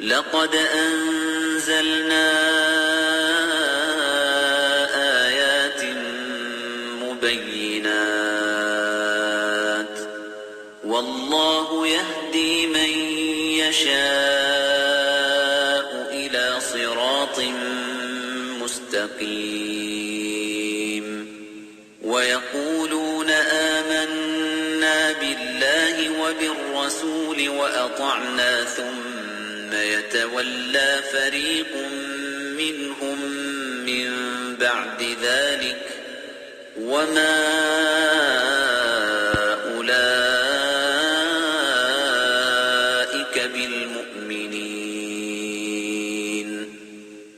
لقد أنزلنا آيات مبينات والله يهدي من يشاء إلى صراط مستقيم ويقولون آمنا بالله وبالرسول وأطعنا ثم يتولى فريق منهم من بعد ذلك وما أولئك بالمؤمنين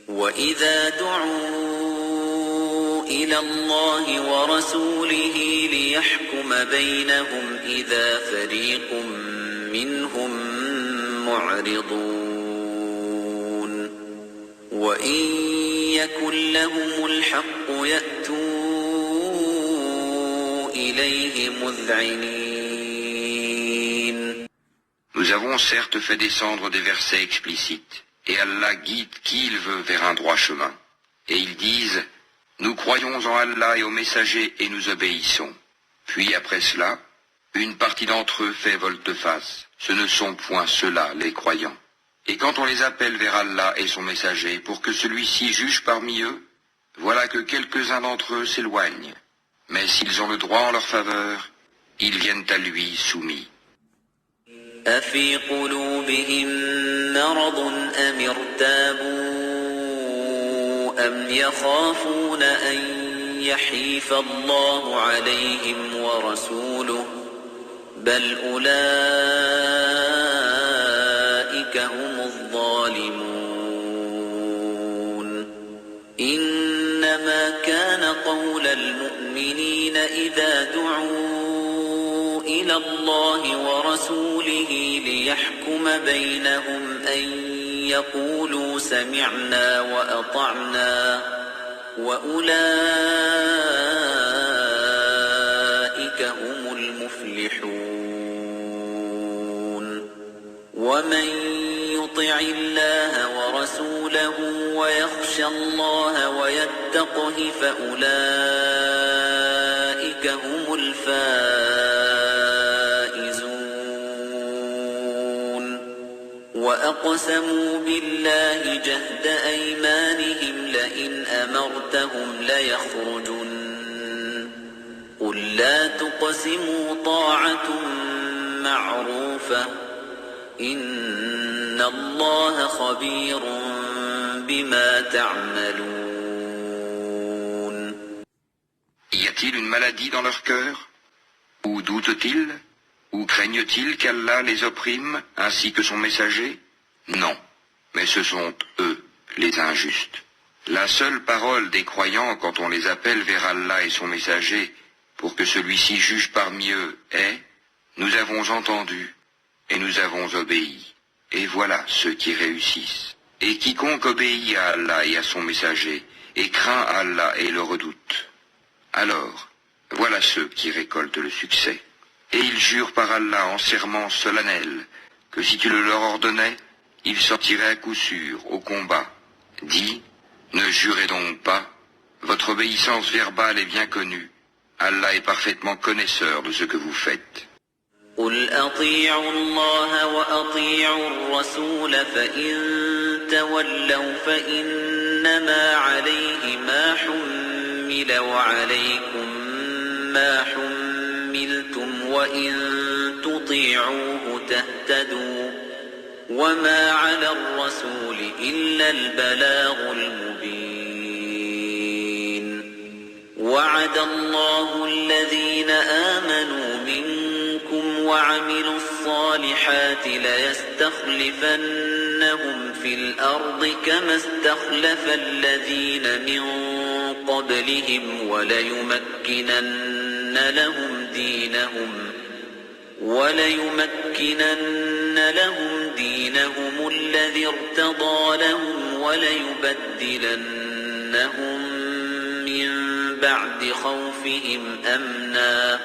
وإذا دعوا إلى الله ورسوله ليحكم بينهم إذا فريق منهم معرضون وإن يكن لهم الحق يأتوا إليه مذعنين. Nous avons certes fait descendre des versets explicites, et Allah guide qui il veut vers un droit chemin. Et ils disent, nous croyons en Allah et aux messagers et nous obéissons. Puis après cela, une partie d'entre eux fait volte-face. Ce ne sont point ceux-là les croyants. Et quand on les appelle vers Allah et son messager pour que celui-ci juge parmi eux, voilà que quelques-uns d'entre eux s'éloignent. Mais s'ils ont le droit en leur faveur, ils viennent à lui soumis. أفي قلوبهم مرض أم ارتابوا أم يخافون أن يحيف الله عليهم ورسوله بل أولئك هم الظالمون إنما كان قول المؤمنين إذا دعوا إلى الله ورسوله ليحكم بينهم أن يقولوا سمعنا وأطعنا وأولئك هم المفلحون ومن يطع الله ورسوله ويخشى الله ويتقه فأولئك هم الفائزون وأقسموا بالله جهد أيمانهم لئن أمرتهم ليخرجن قل لا تقسموا طاعة معروفة إن الله خبير بما تعملون. Y a-t-il une maladie dans leur cœur? Ou doutent-ils? Ou craignent-ils qu'Allah les opprime ainsi que son messager? Non, mais ce sont eux, les injustes. La seule parole des croyants quand on les appelle vers Allah et son messager pour que celui-ci juge parmi eux est « Nous avons entendu et nous avons obéi. » Et voilà ceux qui réussissent. Et quiconque obéit à Allah et à son messager et craint Allah et le redoute. Alors, voilà ceux qui récoltent le succès. Et ils jurent par Allah en serment solennel que si tu le leur ordonnais, ils sortiraient à coup sûr au combat. Dis, ne jurez donc pas, votre obéissance verbale est bien connue. Allah est parfaitement connaisseur de ce que vous faites. قل أطيعوا الله وأطيعوا الرسول فإن تولوا فإنما عليه ما حمل وعليكم ما حملتم وإن تطيعوه تهتدوا وما على الرسول إلا البلاغ المبين وعد الله الذين آمنوا منكم وعملوا الصالحات ليستخلفنهم في الأرض كما استخلف الذين من قبلهم وليمكنن لهم دينهم الذي ارتضى لهم وليبدلنهم من بعد خوفهم أمنا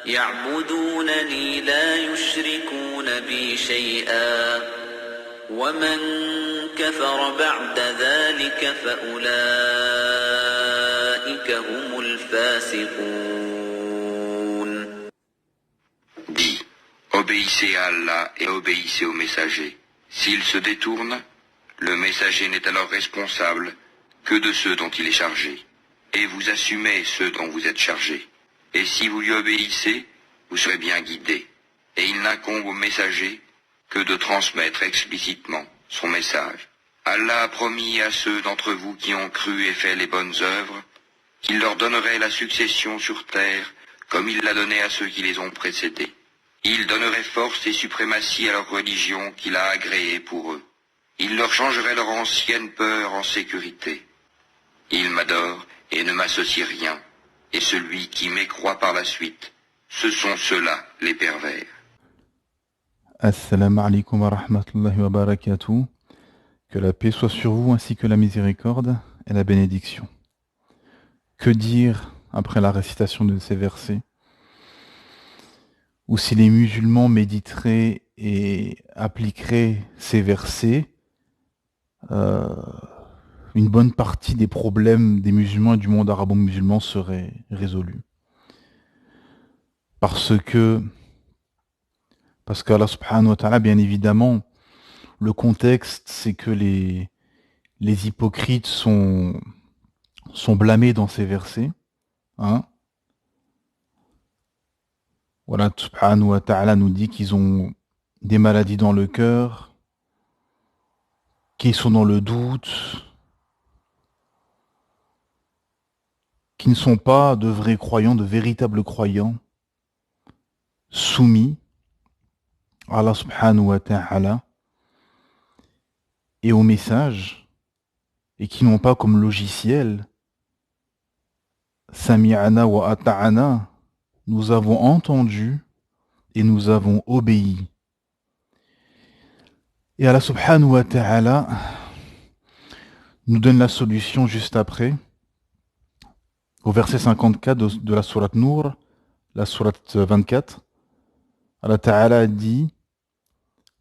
يعبدونني لا يشركون بي شيئا ومن كفر بعد ذلك فأولئك هم الفاسقون. Dis, obéissez à Allah et obéissez au messager. S'il se détourne, le messager n'est alors responsable que de ceux dont il est chargé. Et vous assumez ceux dont vous êtes chargés. Et si vous lui obéissez, vous serez bien guidés. Et il n'incombe au messager que de transmettre explicitement son message. Allah a promis à ceux d'entre vous qui ont cru et fait les bonnes œuvres qu'il leur donnerait la succession sur terre comme il l'a donné à ceux qui les ont précédés. Il donnerait force et suprématie à leur religion qu'il a agréée pour eux. Il leur changerait leur ancienne peur en sécurité. Il m'adore et ne m'associe rien. Et celui qui mécroit par la suite, ce sont ceux-là les pervers. Assalamu alaikum wa rahmatullahi wa barakatuh. Que la paix soit sur vous ainsi que la miséricorde et la bénédiction. Que dire après la récitation de ces versets? Ou si les musulmans méditeraient et appliqueraient ces versets, une bonne partie des problèmes des musulmans et du monde arabo-musulman seraient résolus. Parce qu'Allah subhanahu wa ta'ala, bien évidemment, le contexte, c'est que les hypocrites sont blâmés dans ces versets. Hein? Voilà, subhanahu wa ta'ala nous dit qu'ils ont des maladies dans le cœur, qu'ils sont dans le doute, qui ne sont pas de vrais croyants, de véritables croyants, soumis à Allah subhanahu wa ta'ala et au message, et qui n'ont pas comme logiciel Sami'ana wa ata'ana, nous avons entendu et nous avons obéi. Et Allah subhanahu wa ta'ala nous donne la solution juste après, au verset 54 de la sourate Nour, la sourate 24. Allah ta'ala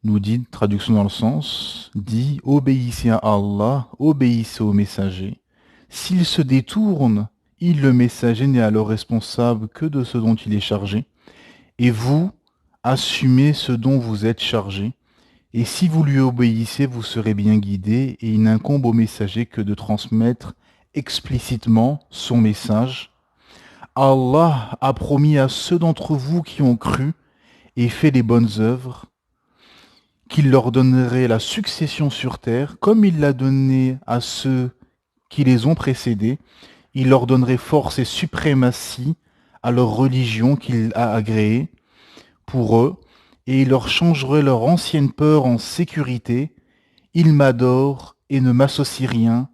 nous dit, traduction dans le sens, dit, obéissez à Allah, obéissez au messager. S'il se détourne, le messager n'est alors responsable que de ce dont il est chargé. Et vous, assumez ce dont vous êtes chargé. Et si vous lui obéissez, vous serez bien guidés. Et il n'incombe au messager que de transmettre explicitement son message. Allah a promis à ceux d'entre vous qui ont cru et fait les bonnes œuvres qu'il leur donnerait la succession sur terre, comme il l'a donné à ceux qui les ont précédés. Il leur donnerait force et suprématie à leur religion qu'il a agréée pour eux, et il leur changerait leur ancienne peur en sécurité. Il m'adore et ne m'associe rien,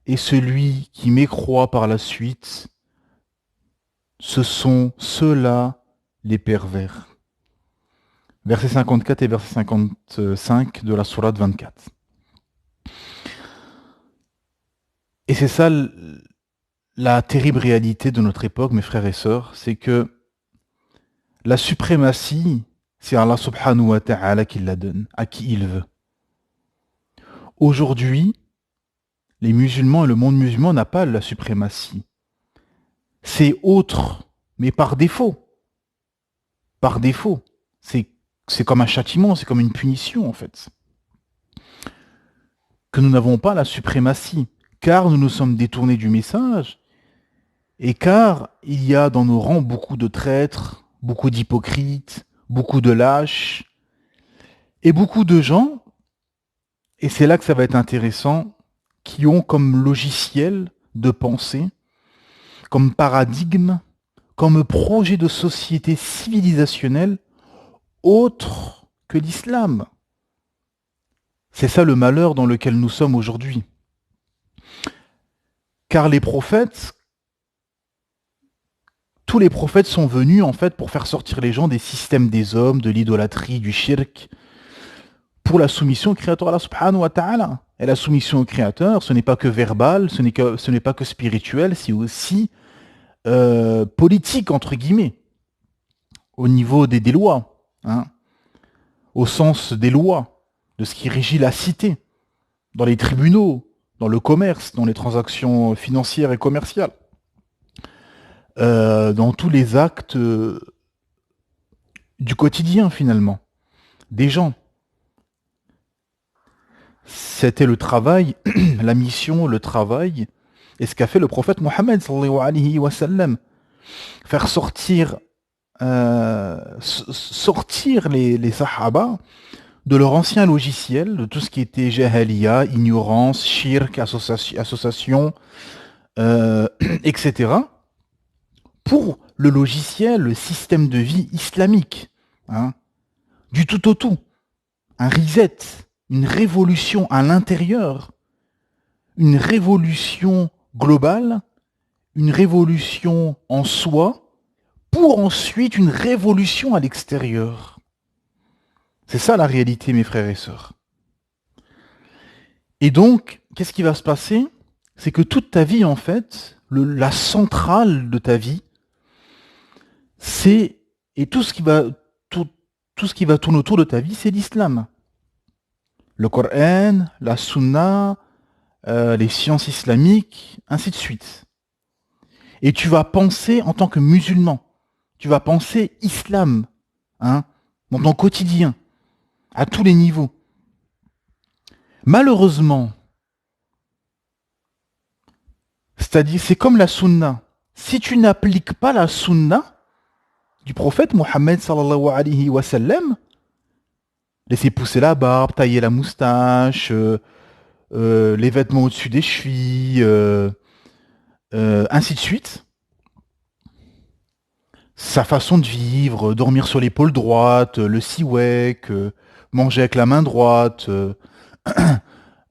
et celui qui m'écroit par la suite, ce sont ceux-là les pervers. Versets 54 et verset 55 de la sourate 24. Et c'est ça la terrible réalité de notre époque, mes frères et sœurs, c'est que la suprématie, c'est Allah subhanahu wa ta'ala qui la donne, à qui il veut. Aujourd'hui, les musulmans et le monde musulman n'a pas la suprématie. C'est autre, mais par défaut. Par défaut. C'est comme un châtiment, c'est comme une punition en fait. Que nous n'avons pas la suprématie, car nous nous sommes détournés du message, et car il y a dans nos rangs beaucoup de traîtres, beaucoup d'hypocrites, beaucoup de lâches, et beaucoup de gens, et c'est là que ça va être intéressant, qui ont comme logiciel de pensée, comme paradigme, comme projet de société civilisationnelle, autre que l'islam. C'est ça le malheur dans lequel nous sommes aujourd'hui. Car les prophètes, tous les prophètes sont venus en fait pour faire sortir les gens des systèmes des hommes, de l'idolâtrie, du shirk, pour la soumission au Créateur Allah subhanahu wa ta'ala. Et la soumission au Créateur, ce n'est pas que verbal, ce n'est pas que spirituel, c'est aussi politique, entre guillemets, au niveau des lois, hein, au sens des lois, de ce qui régit la cité, dans les tribunaux, dans le commerce, dans les transactions financières et commerciales, dans tous les actes du quotidien finalement, des gens. C'était le travail, la mission, le travail, et ce qu'a fait le prophète Mohammed sallallahu alayhi wa sallam. Faire sortir, sortir les sahaba de leur ancien logiciel, de tout ce qui était jahaliya, ignorance, shirk, association, etc., pour le logiciel, le système de vie islamique, hein, du tout au tout, un reset, une révolution à l'intérieur, une révolution globale, une révolution en soi, pour ensuite une révolution à l'extérieur. C'est ça la réalité, mes frères et sœurs. Et donc, qu'est-ce qui va se passer? C'est que toute ta vie, en fait, la centrale de ta vie, c'est, et tout ce qui va tourner autour de ta vie, c'est l'islam. Le Coran, la Sunna, les sciences islamiques, ainsi de suite. Et tu vas penser en tant que musulman, tu vas penser islam, hein, dans ton quotidien, à tous les niveaux. Malheureusement, c'est-à-dire, c'est comme la Sunna. Si tu n'appliques pas la Sunna du prophète Mohammed sallallahu alayhi wa sallam, laisser pousser la barbe, tailler la moustache, les vêtements au-dessus des chevilles, ainsi de suite. Sa façon de vivre, dormir sur l'épaule droite, le siwek, manger avec la main droite,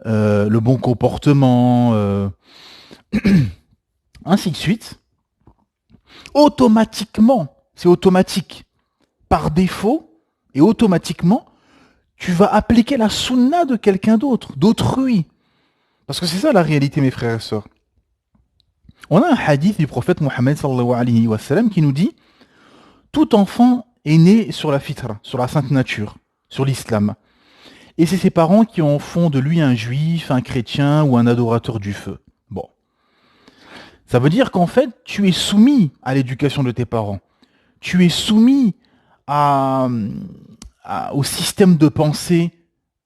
le bon comportement, ainsi de suite. Automatiquement, c'est automatique, par défaut, et automatiquement, tu vas appliquer la sunna de quelqu'un d'autre, d'autrui. Parce que c'est ça la réalité, mes frères et sœurs. On a un hadith du prophète Mohammed sallallahu alayhi wa sallam qui nous dit: tout enfant est né sur la fitra, sur la sainte nature, sur l'islam. Et c'est ses parents qui en font de lui un juif, un chrétien ou un adorateur du feu. Bon. Ça veut dire qu'en fait, tu es soumis à l'éducation de tes parents. Tu es soumis au système de pensée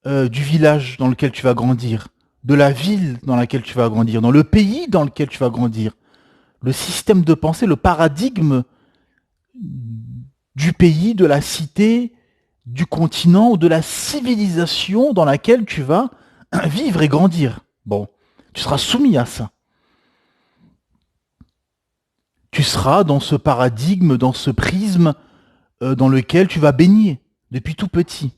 du village dans lequel tu vas grandir, de la ville dans laquelle tu vas grandir, dans le pays dans lequel tu vas grandir. Le système de pensée, le paradigme du pays, de la cité, du continent ou de la civilisation dans laquelle tu vas vivre et grandir. Bon, tu seras soumis à ça. Tu seras dans ce paradigme, dans ce prisme dans lequel tu vas baigner depuis tout petit.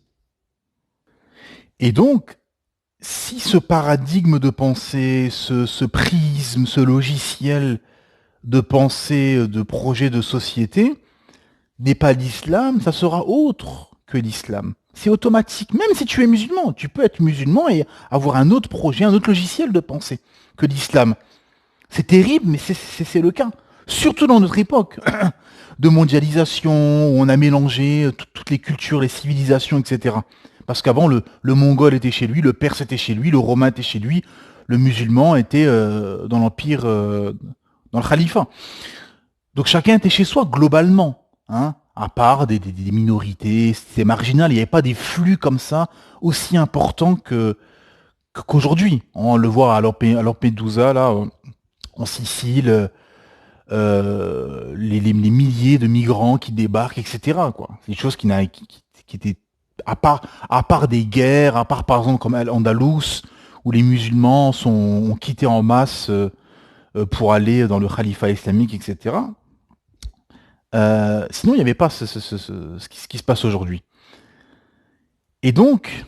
Et donc, si ce paradigme de pensée, ce prisme, ce logiciel de pensée, de projet de société, n'est pas l'islam, ça sera autre que l'islam. C'est automatique. Même si tu es musulman, tu peux être musulman et avoir un autre projet, un autre logiciel de pensée que l'islam. C'est terrible, mais c'est le cas. Surtout dans notre époque de mondialisation, où on a mélangé toutes les cultures, les civilisations, etc. Parce qu'avant, le mongol était chez lui, le perse était chez lui, le romain était chez lui, le musulman était dans l'empire, dans le khalifa. Donc chacun était chez soi, globalement. Hein, à part des minorités, c'est marginal, il n'y avait pas des flux comme ça, aussi importants qu'aujourd'hui. On le voit à Lampedusa, là, en Sicile, les milliers de migrants qui débarquent, etc. Quoi. C'est des choses qui étaient, à part des guerres, à part par exemple comme Al-Andalus, où les musulmans ont quitté en masse pour aller dans le califat islamique, etc. Sinon, il n'y avait pas ce qui se passe aujourd'hui. Et donc,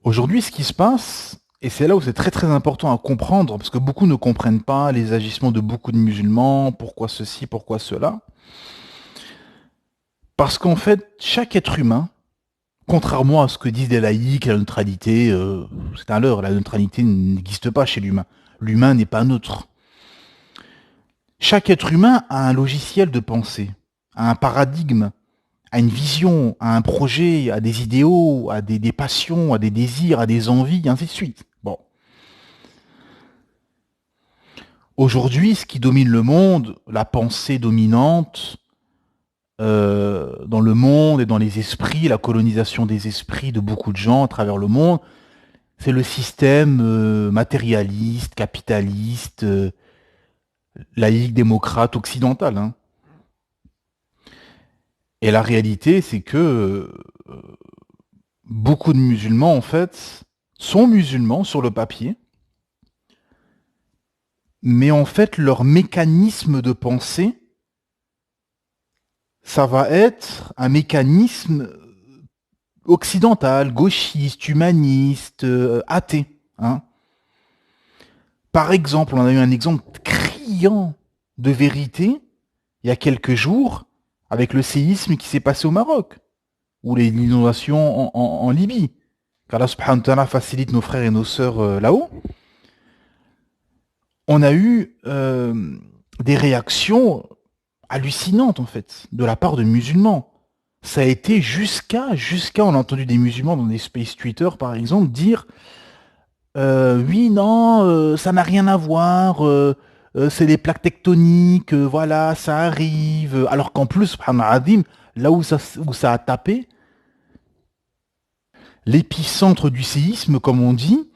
aujourd'hui, ce qui se passe, et c'est là où c'est très très important à comprendre, parce que beaucoup ne comprennent pas les agissements de beaucoup de musulmans, pourquoi ceci, pourquoi cela. Parce qu'en fait, chaque être humain, contrairement à ce que disent les laïcs, la neutralité, c'est un leurre, la neutralité n'existe pas chez l'humain. L'humain n'est pas neutre. Chaque être humain a un logiciel de pensée, a un paradigme, à une vision, à un projet, à des idéaux, à des passions, à des désirs, à des envies, et ainsi de suite. Bon. Aujourd'hui, ce qui domine le monde, la pensée dominante dans le monde et dans les esprits, la colonisation des esprits de beaucoup de gens à travers le monde, c'est le système matérialiste, capitaliste, laïque, démocrate, occidental. Hein. Et la réalité, c'est que beaucoup de musulmans, en fait, sont musulmans sur le papier, mais en fait, leur mécanisme de pensée, ça va être un mécanisme occidental, gauchiste, humaniste, athée. Hein. Par exemple, on a eu un exemple criant de vérité il y a quelques jours avec le séisme qui s'est passé au Maroc ou les inondations en Libye. Qu'Allah subhanahu wa ta'ala facilite nos frères et nos sœurs là-haut. On a eu des réactions hallucinantes en fait de la part de musulmans. Ça a été jusqu'à on a entendu des musulmans dans des space Twitter par exemple dire oui non ça n'a rien à voir c'est des plaques tectoniques voilà ça arrive alors qu'en plus subhanallah, là où ça a tapé l'épicentre du séisme comme on dit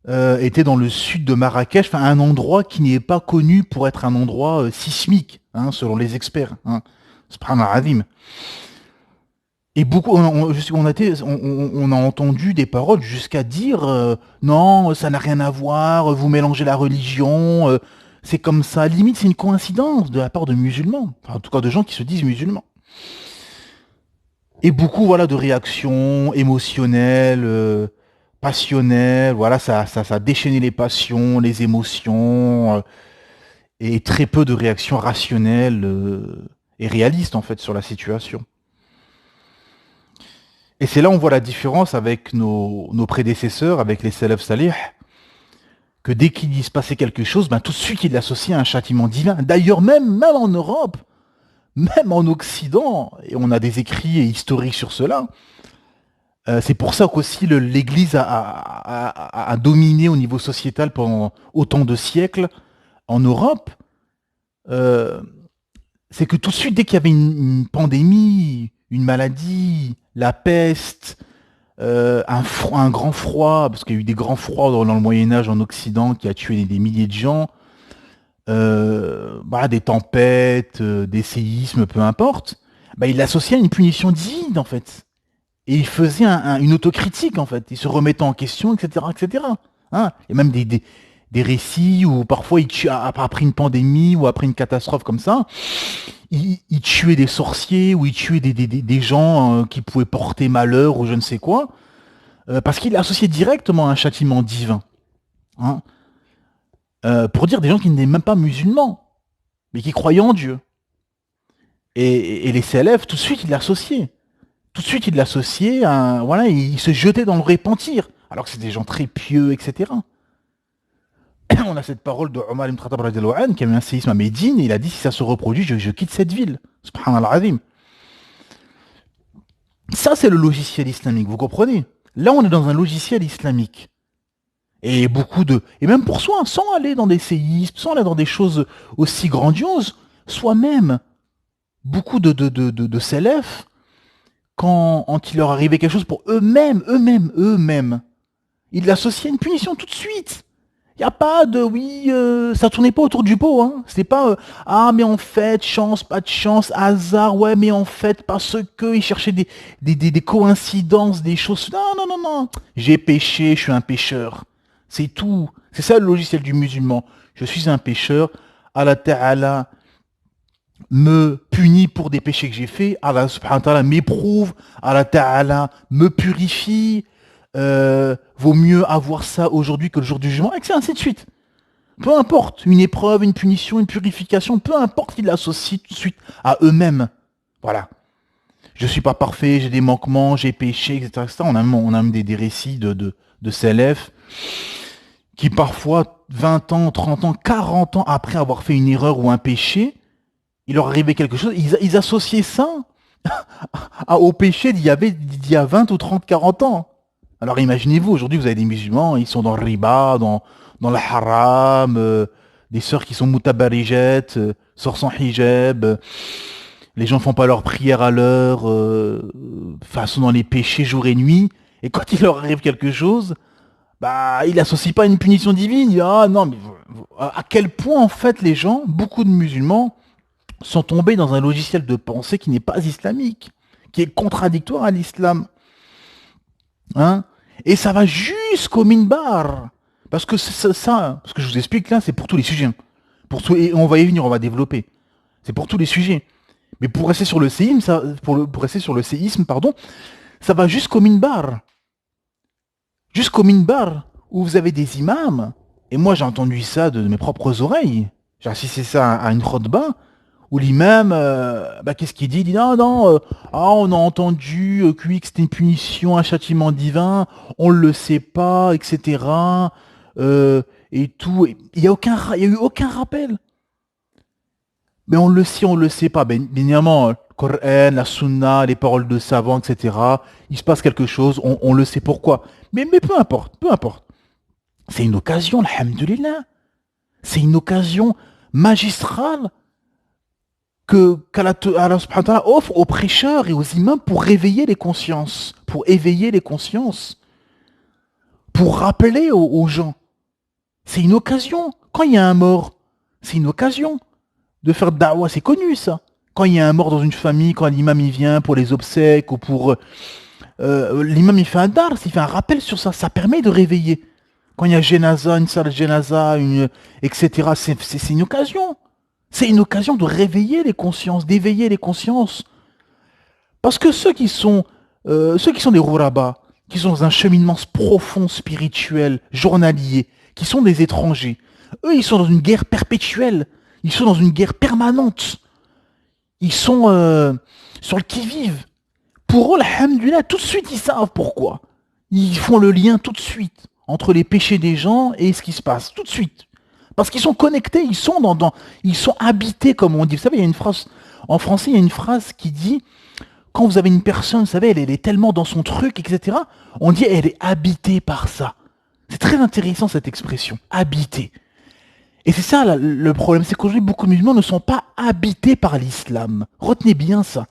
était dans le sud de Marrakech, enfin un endroit qui n'est pas connu pour être un endroit sismique, hein, selon les experts. Hein. Subhanallah. Et beaucoup, on a entendu des paroles jusqu'à dire non, ça n'a rien à voir, vous mélangez la religion, c'est comme ça. Limite, c'est une coïncidence de la part de musulmans, enfin, en tout cas de gens qui se disent musulmans. Et beaucoup, voilà, de réactions émotionnelles. Passionnel, voilà, ça a déchaîné les passions, les émotions, et très peu de réactions rationnelles et réalistes en fait sur la situation. Et c'est là où on voit la différence avec nos prédécesseurs, avec les salaf salih, que dès qu'il se passait quelque chose, ben, tout de suite ils l'associaient à un châtiment divin. D'ailleurs, même en Europe, même en Occident, et on a des écrits historiques sur cela, c'est pour ça qu'aussi l'Église a dominé au niveau sociétal pendant autant de siècles en Europe. C'est que tout de suite, dès qu'il y avait une pandémie, une maladie, la peste, un grand froid, parce qu'il y a eu des grands froids dans le Moyen-Âge en Occident qui a tué des milliers de gens, des tempêtes, des séismes, peu importe, il l'associait à une punition divine en fait. Et il faisait une autocritique, en fait. Il se remettait en question, etc., etc. Hein, il y a même des récits où parfois, après une pandémie ou après une catastrophe comme ça, il tuait des sorciers ou il tuait des gens qui pouvaient porter malheur ou je ne sais quoi, parce qu'il associait directement à un châtiment divin. Hein, pour dire des gens qui n'étaient même pas musulmans, mais qui croyaient en Dieu. Et les salafs, tout de suite, ils l'associaient. Tout de suite, il l'associait à... Voilà, il se jetait dans le repentir. Alors que c'est des gens très pieux, etc. On a cette parole de Omar ibn Khattab qui a eu un séisme à Médine, et il a dit, si ça se reproduit, je quitte cette ville. Subhanallah azim. Ça, c'est le logiciel islamique, vous comprenez? Là, on est dans un logiciel islamique. Et et même pour soi, sans aller dans des séismes, sans aller dans des choses aussi grandioses, soi-même, beaucoup de salafs, quand il leur arrivait quelque chose pour eux-mêmes, ils l'associaient à une punition tout de suite. Il n'y a pas de, ça tournait pas autour du pot, hein. C'était pas, mais en fait, chance, pas de chance, hasard, ouais, mais en fait, parce que ils cherchaient des coïncidences, des choses. Non. J'ai péché, je suis un pécheur. C'est tout. C'est ça le logiciel du musulman. Je suis un pécheur. Allah Ta'ala me punit pour des péchés que j'ai faits, Allah subhanahu wa ta'ala m'éprouve, Allah ta'ala me purifie, vaut mieux avoir ça aujourd'hui que le jour du jugement, et ainsi de suite. Peu importe, une épreuve, une punition, une purification, peu importe, ils l'associent tout de suite à eux-mêmes. Voilà. Je suis pas parfait, j'ai des manquements, j'ai péché, etc. On a même des récits de salafs qui parfois 20 ans, 30 ans, 40 ans après avoir fait une erreur ou un péché, il leur arrivait quelque chose, ils associaient ça au péché d'il y a 20 ou 30, 40 ans. Alors imaginez-vous, aujourd'hui vous avez des musulmans, ils sont dans le riba, dans le haram, des sœurs qui sont mutabarijettes, sœurs sans hijab, les gens font pas leur prière à l'heure, sont dans les péchés jour et nuit, et quand il leur arrive quelque chose, bah il associe pas une punition divine, il dit, ah non, mais à quel point en fait les gens, beaucoup de musulmans, sont tombés dans un logiciel de pensée qui n'est pas islamique, qui est contradictoire à l'islam. Hein? Et ça va jusqu'au minbar. Parce que ça, ce que je vous explique là, c'est pour tous les sujets. Et on va y venir, on va développer. C'est pour tous les sujets. Mais pour rester sur le séisme, pour rester sur le séisme, pardon, ça va jusqu'au minbar. Jusqu'au minbar, où vous avez des imams. Et moi, j'ai entendu ça de mes propres oreilles. J'ai assisté ça à une khutbah, où l'imam, qu'est-ce qu'il dit? Il dit non, on a entendu que c'était une punition, un châtiment divin, on le sait pas, etc. Et tout. Il y a eu aucun rappel. Mais on le sait pas. Bien évidemment, le Coran, la Sunna, les paroles de savants, etc. Il se passe quelque chose, on le sait pourquoi. Mais peu importe, peu importe. C'est une occasion, alhamdoulilah. C'est une occasion magistrale qu'Allah subhanahu wa ta'ala offre aux prêcheurs et aux imams pour réveiller les consciences, pour éveiller les consciences, pour rappeler aux gens. C'est une occasion. Quand il y a un mort, c'est une occasion de faire da'wah, c'est connu ça. Quand il y a un mort dans une famille, quand l'imam il vient pour les obsèques ou pour... l'imam il fait un dars, il fait un rappel sur ça, ça permet de réveiller. Quand il y a génaza, une salle génaza, etc., c'est une occasion. C'est une occasion de réveiller les consciences, d'éveiller les consciences. Parce que ceux qui sont des rourabas, qui sont dans un cheminement profond, spirituel, journalier, qui sont des étrangers, eux, ils sont dans une guerre perpétuelle. Ils sont dans une guerre permanente. Ils sont sur le qui-vive. Pour eux, alhamdoulilah, tout de suite, ils savent pourquoi. Ils font le lien tout de suite entre les péchés des gens et ce qui se passe. Tout de suite. Parce qu'ils sont connectés, ils sont habités, comme on dit. Vous savez, il y a une phrase, en français, il y a une phrase qui dit, quand vous avez une personne, vous savez, elle est tellement dans son truc, etc., on dit, elle est habitée par ça. C'est très intéressant, cette expression, habitée. Et c'est ça, le problème, c'est qu'aujourd'hui, beaucoup de musulmans ne sont pas habités par l'islam. Retenez bien ça.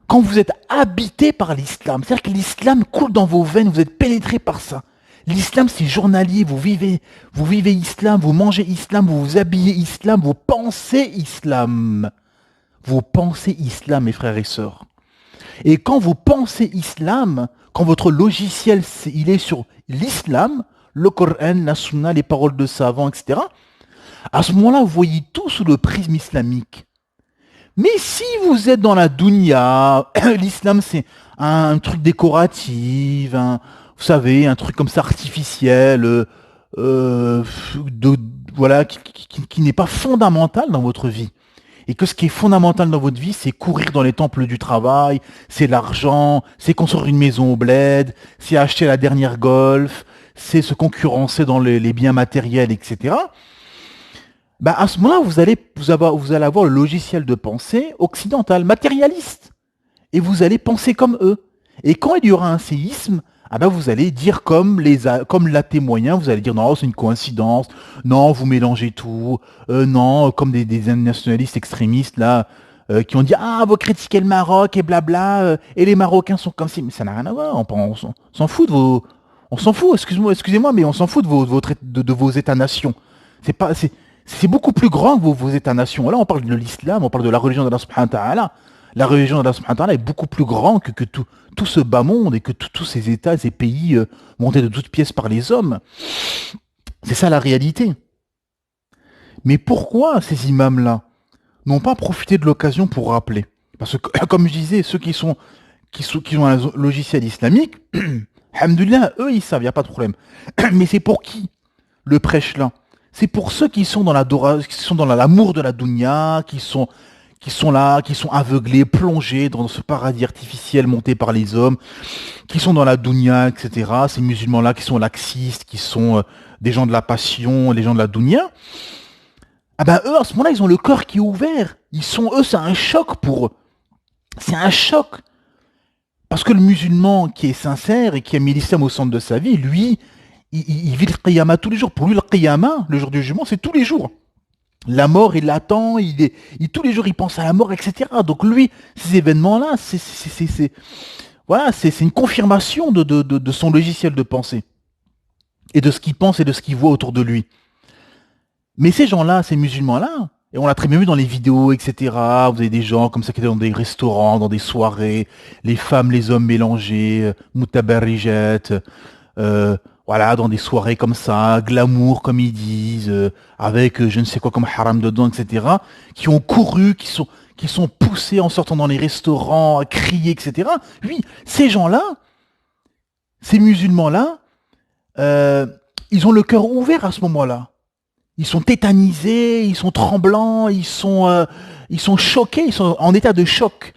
Quand vous êtes habité par l'islam, c'est-à-dire que l'islam coule dans vos veines, vous êtes pénétré par ça. L'islam, c'est journalier, vous vivez islam, vous mangez islam, vous vous habillez islam, vous pensez islam. Vous pensez islam, mes frères et sœurs. Et quand vous pensez islam, quand votre logiciel, il est sur l'islam, le Coran, la Sunna, les paroles de savants, etc., à ce moment-là, vous voyez tout sous le prisme islamique. Mais si vous êtes dans la dunya, l'islam, c'est un truc décoratif, vous savez, un truc comme ça artificiel, qui n'est pas fondamental dans votre vie. Et que ce qui est fondamental dans votre vie, c'est courir dans les temples du travail, c'est l'argent, c'est construire une maison au bled, c'est acheter la dernière Golf, c'est se concurrencer dans les biens matériels, etc. À ce moment-là, vous allez avoir le logiciel de pensée occidental, matérialiste. Et vous allez penser comme eux. Et quand il y aura un séisme, vous allez dire comme l'athée moyen, vous allez dire non, c'est une coïncidence, non, vous mélangez tout, non, comme des nationalistes extrémistes là, qui ont dit vous critiquez le Maroc et blabla, et les Marocains sont comme si, mais ça n'a rien à voir, on s'en fout on s'en fout, excusez-moi, mais on s'en fout de vos États-nations. C'est beaucoup plus grand que vos États-nations. Là, on parle de l'islam, on parle de la religion d'Allah subhanahu wa ta'ala. La religion d'Allah subhanahu wa ta'ala est beaucoup plus grand que tout ce bas monde et que tous ces États, ces pays montés de toutes pièces par les hommes. C'est ça la réalité. Mais pourquoi ces imams-là n'ont pas profité de l'occasion pour rappeler? Parce que, comme je disais, ceux qui ont un logiciel islamique, alhamdoulilah, eux, ils savent, il n'y a pas de problème. Mais c'est pour qui le prêche là? C'est pour ceux qui sont dans l'amour de la dunya, qui sont là, qui sont aveuglés, plongés dans ce paradis artificiel monté par les hommes, qui sont dans la dunya, etc. Ces musulmans-là qui sont laxistes, qui sont des gens de la passion, des gens de la dunya. Eux, à ce moment-là, ils ont le cœur qui est ouvert. Eux, c'est un choc pour eux. C'est un choc. Parce que le musulman qui est sincère et qui a mis l'islam au centre de sa vie, lui, il vit le qiyamah tous les jours. Pour lui, le qiyamah, le jour du jugement, c'est tous les jours. La mort, il l'attend, tous les jours, il pense à la mort, etc. Donc lui, ces événements-là, voilà, c'est une confirmation de son logiciel de pensée. Et de ce qu'il pense et de ce qu'il voit autour de lui. Mais ces gens-là, ces musulmans-là, et on l'a très bien vu dans les vidéos, etc. Vous avez des gens comme ça qui étaient dans des restaurants, dans des soirées, les femmes, les hommes mélangés, mutabarrijat, voilà, dans des soirées comme ça, glamour comme ils disent, avec je ne sais quoi comme haram dedans, etc. Qui ont couru, qui sont poussés en sortant dans les restaurants, à crier, etc. Oui, ces gens-là, ces musulmans-là, ils ont le cœur ouvert à ce moment-là. Ils sont tétanisés, ils sont tremblants, ils sont choqués, ils sont en état de choc.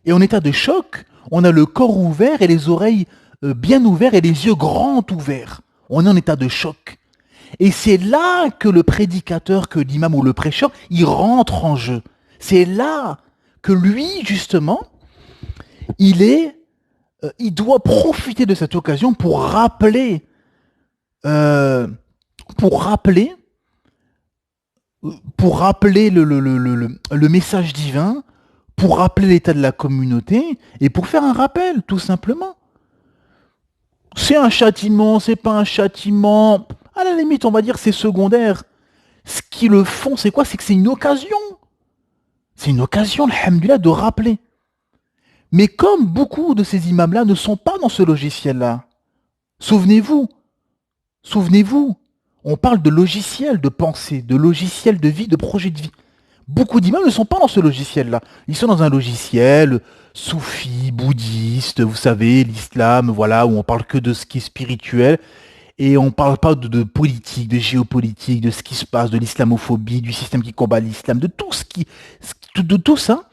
Et en état de choc, on a le corps ouvert et les oreilles bien ouvertes et les yeux grands ouverts. On est en état de choc. Et c'est là que le prédicateur, que l'imam ou le prêcheur, il rentre en jeu. C'est là que lui, justement, il doit profiter de cette occasion pour rappeler le message divin, pour rappeler l'état de la communauté et pour faire un rappel, tout simplement. C'est un châtiment, c'est pas un châtiment. À la limite, on va dire c'est secondaire. Ce qu'ils le font, c'est quoi? C'est que c'est une occasion. C'est une occasion, alhamdoulilah, de rappeler. Mais comme beaucoup de ces imams-là ne sont pas dans ce logiciel-là, souvenez-vous, on parle de logiciel de pensée, de logiciel de vie, de projet de vie. Beaucoup d'imams ne sont pas dans ce logiciel-là. Ils sont dans un logiciel soufi, bouddhiste, vous savez, l'islam, voilà, où on parle que de ce qui est spirituel. Et on ne parle pas de politique, de géopolitique, de ce qui se passe, de l'islamophobie, du système qui combat l'islam, de tout de tout ça.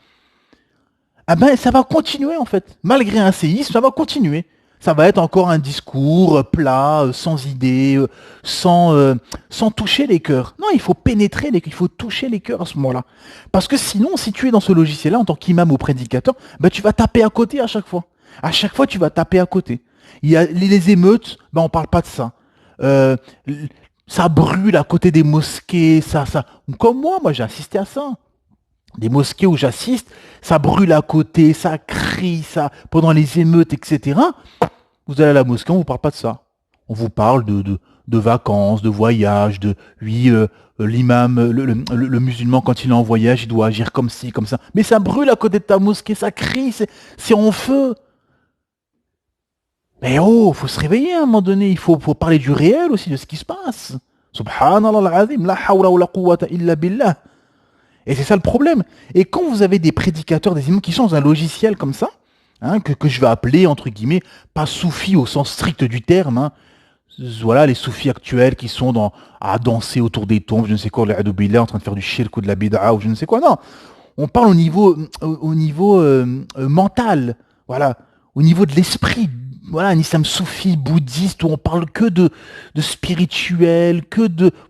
Ah ben, ça va continuer en fait. Malgré un séisme, ça va continuer. Ça va être encore un discours plat, sans idée, sans toucher les cœurs. Non, il faut pénétrer, il faut toucher les cœurs à ce moment-là. Parce que sinon, si tu es dans ce logiciel-là, en tant qu'imam ou prédicateur, ben, tu vas taper à côté à chaque fois. À chaque fois, tu vas taper à côté. Il y a les émeutes, ben, on parle pas de ça. Euh, Ça brûle à côté des mosquées, ça. Comme moi j'ai assisté à ça. Des mosquées où j'assiste, ça brûle à côté, ça crie, ça pendant les émeutes, etc. Vous allez à la mosquée, on vous parle pas de ça. On vous parle de vacances, de voyages, oui, l'imam, le musulman, quand il est en voyage, il doit agir comme ci, comme ça. Mais ça brûle à côté de ta mosquée, ça crie, c'est en feu. Mais oh, faut se réveiller à un moment donné, il faut parler du réel aussi, de ce qui se passe. Subhanallah al-azim, la hawla wa la quwwata illa billah. Et c'est ça le problème. Et quand vous avez des prédicateurs, des imams qui sont dans un logiciel comme ça, hein, que je vais appeler, entre guillemets, pas soufis au sens strict du terme, hein, voilà, les soufis actuels qui sont à danser autour des tombes, je ne sais quoi, en train de faire du shirk ou de la bid'a ou je ne sais quoi. Non, on parle au niveau mental, voilà, au niveau de l'esprit. Voilà, un islam soufi, bouddhiste, où on parle que de spirituel,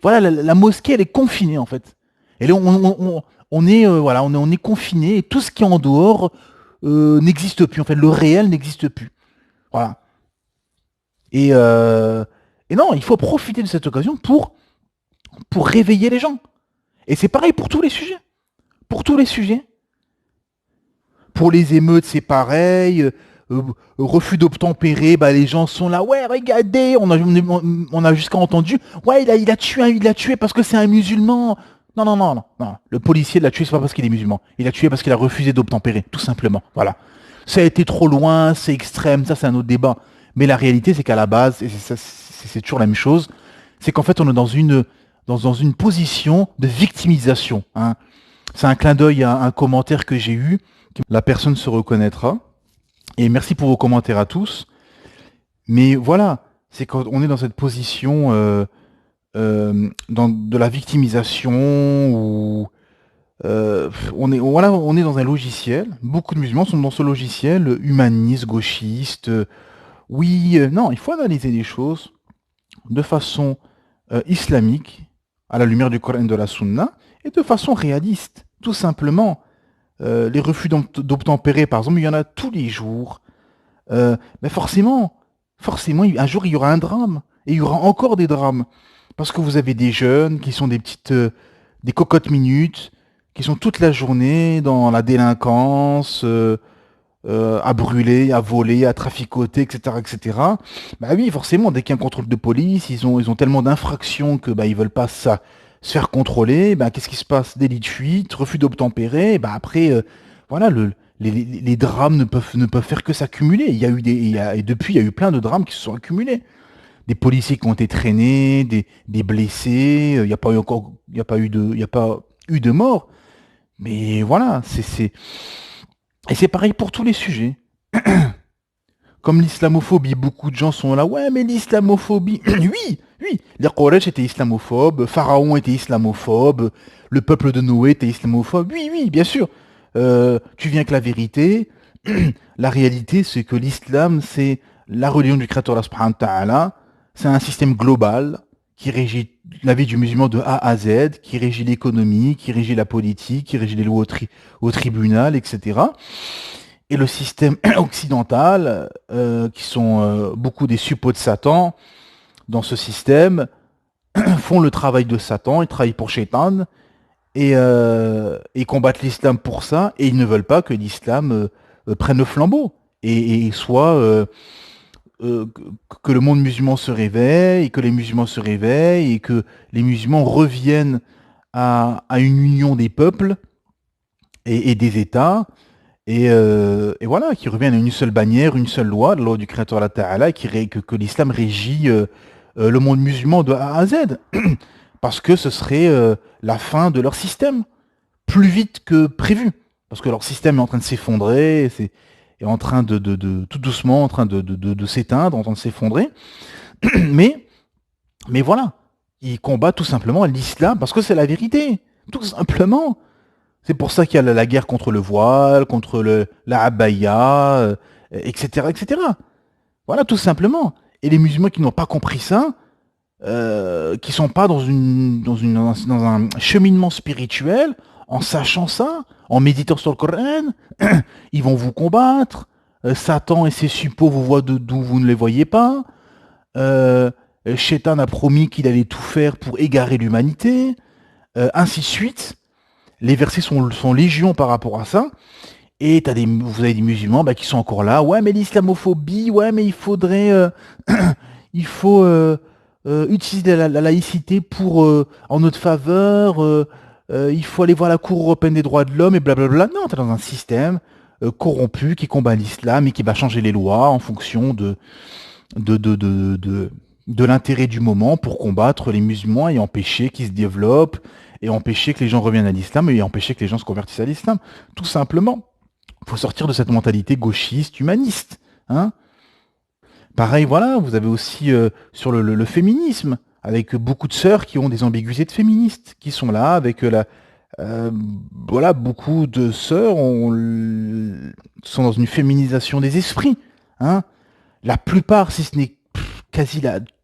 voilà, la mosquée, elle est confinée en fait. Et là, on est, voilà, on est confiné et tout ce qui est en dehors n'existe plus. En fait, le réel n'existe plus. Voilà. Et non, il faut profiter de cette occasion pour réveiller les gens. Et c'est pareil pour tous les sujets. Pour tous les sujets. Pour les émeutes, c'est pareil. Refus d'obtempérer, bah, les gens sont là. Ouais, regardez, on a jusqu'à entendu. Ouais, il a tué parce que c'est un musulman. Non. Le policier l'a tué, c'est pas parce qu'il est musulman. Il l'a tué parce qu'il a refusé d'obtempérer, tout simplement. Voilà. Ça a été trop loin, c'est extrême, ça c'est un autre débat. Mais la réalité, c'est qu'à la base, et c'est toujours la même chose, c'est qu'en fait, on est dans une position de victimisation. Hein. C'est un clin d'œil à un commentaire que j'ai eu. La personne se reconnaîtra. Et merci pour vos commentaires à tous. Mais voilà, c'est quand on est dans cette position de la victimisation où on est dans un logiciel. Beaucoup de musulmans sont dans ce logiciel humaniste, gauchiste. Oui, non, il faut analyser les choses de façon islamique, à la lumière du Coran et de la Sunna, et de façon réaliste, tout simplement. les refus d'obtempérer, par exemple, il y en a tous les jours. Mais forcément, un jour, il y aura un drame. Et il y aura encore des drames. Parce que vous avez des jeunes qui sont des cocottes minutes, qui sont toute la journée dans la délinquance, à brûler, à voler, à traficoter, etc., etc. Bah oui, forcément, dès qu'il y a un contrôle de police, ils ont tellement d'infractions que bah ils veulent pas se faire contrôler. Bah qu'est-ce qui se passe? Délit de fuite, refus d'obtempérer. Bah après, voilà, les drames ne peuvent faire que s'accumuler. Et depuis, il y a eu plein de drames qui se sont accumulés. Des policiers qui ont été traînés, des blessés. Il n'y a pas eu encore, il y a pas eu de mort. Mais voilà, et c'est pareil pour tous les sujets. Comme l'islamophobie, beaucoup de gens sont là, ouais, mais l'islamophobie, oui, oui, les Quraysh étaient islamophobes, Pharaon était islamophobe, le peuple de Noé était islamophobe, oui, oui, bien sûr. Tu viens avec la vérité. La réalité, c'est que l'islam, c'est la religion du Créateur, Allah subhanahu wa ta'ala. C'est un système global qui régit la vie du musulman de A à Z, qui régit l'économie, qui régit la politique, qui régit les lois au tribunal, etc. Et le système occidental, qui sont beaucoup des suppôts de Satan, dans ce système, font le travail de Satan, ils travaillent pour Shaitan, et combattent l'islam pour ça, et ils ne veulent pas que l'islam prenne le flambeau, et soit que le monde musulman se réveille, et que les musulmans se réveillent, et que les musulmans reviennent à une union des peuples et des États, et voilà, qui reviennent à une seule bannière, une seule loi, la loi du Créateur Allah Ta'ala, que l'islam régit le monde musulman de A à Z. Parce que ce serait la fin de leur système, plus vite que prévu. Parce que leur système est en train de s'effondrer, est en train tout doucement, en train de s'éteindre, en train de s'effondrer. mais, mais voilà, ils combattent tout simplement l'islam, parce que c'est la vérité, tout simplement. C'est pour ça qu'il y a la guerre contre le voile, contre la abaya, etc., etc. Voilà, tout simplement. Et les musulmans qui n'ont pas compris ça, qui sont pas dans un cheminement spirituel, en sachant ça, en méditant sur le Coran, ils vont vous combattre. Satan et ses suppôts vous voient d'où vous ne les voyez pas. Shaitan a promis qu'il allait tout faire pour égarer l'humanité, ainsi de suite. Les versets sont légion par rapport à ça. Et vous avez des musulmans qui sont encore là. Ouais, mais l'islamophobie, ouais, mais il faudrait... il faut utiliser la laïcité en notre faveur. Il faut aller voir la Cour européenne des droits de l'homme et blablabla. Non, t'es dans un système corrompu qui combat l'islam et qui va changer les lois en fonction de l'intérêt du moment pour combattre les musulmans et empêcher qu'ils se développent et empêcher que les gens reviennent à l'islam et empêcher que les gens se convertissent à l'islam. Tout simplement. Il faut sortir de cette mentalité gauchiste, humaniste. Hein. Pareil, voilà, vous avez aussi sur le féminisme, avec beaucoup de sœurs qui ont des ambiguïtés de féministes, qui sont là avec voilà, beaucoup de sœurs sont dans une féminisation des esprits. Hein. La plupart, si ce n'est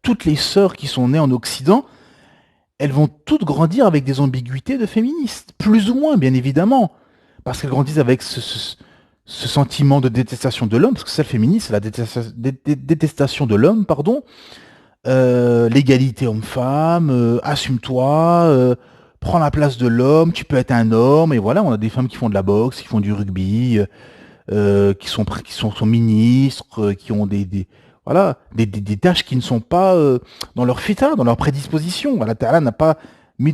toutes les sœurs qui sont nées en Occident, elles vont toutes grandir avec des ambiguïtés de féministes, plus ou moins, bien évidemment, parce qu'elles grandissent avec ce sentiment de détestation de l'homme, parce que ça, le féminisme, c'est la détestation de l'homme, pardon, l'égalité homme-femme, assume-toi, prends la place de l'homme, tu peux être un homme, et voilà, on a des femmes qui font de la boxe, qui font du rugby, qui sont ministres, qui ont voilà, des tâches qui ne sont pas dans leur fita, dans leur prédisposition. Allah Ta'ala n'a pas mis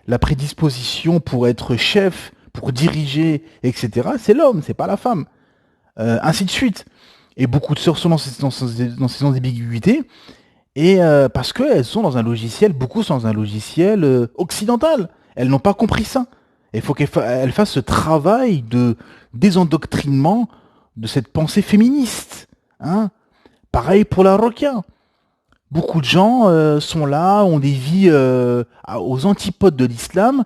la prédisposition pour être chef, pour diriger, etc. C'est l'homme, c'est pas la femme. Ainsi de suite. Et beaucoup de sœurs sont dans ces ambiguïtés, et parce qu'elles sont dans un logiciel, beaucoup sont dans un logiciel occidental. Elles n'ont pas compris ça. Il faut qu'elles fassent ce travail de désendoctrinement de cette pensée féministe. Hein. Pareil pour la roquia. Beaucoup de gens sont là, ont des vies aux antipodes de l'islam,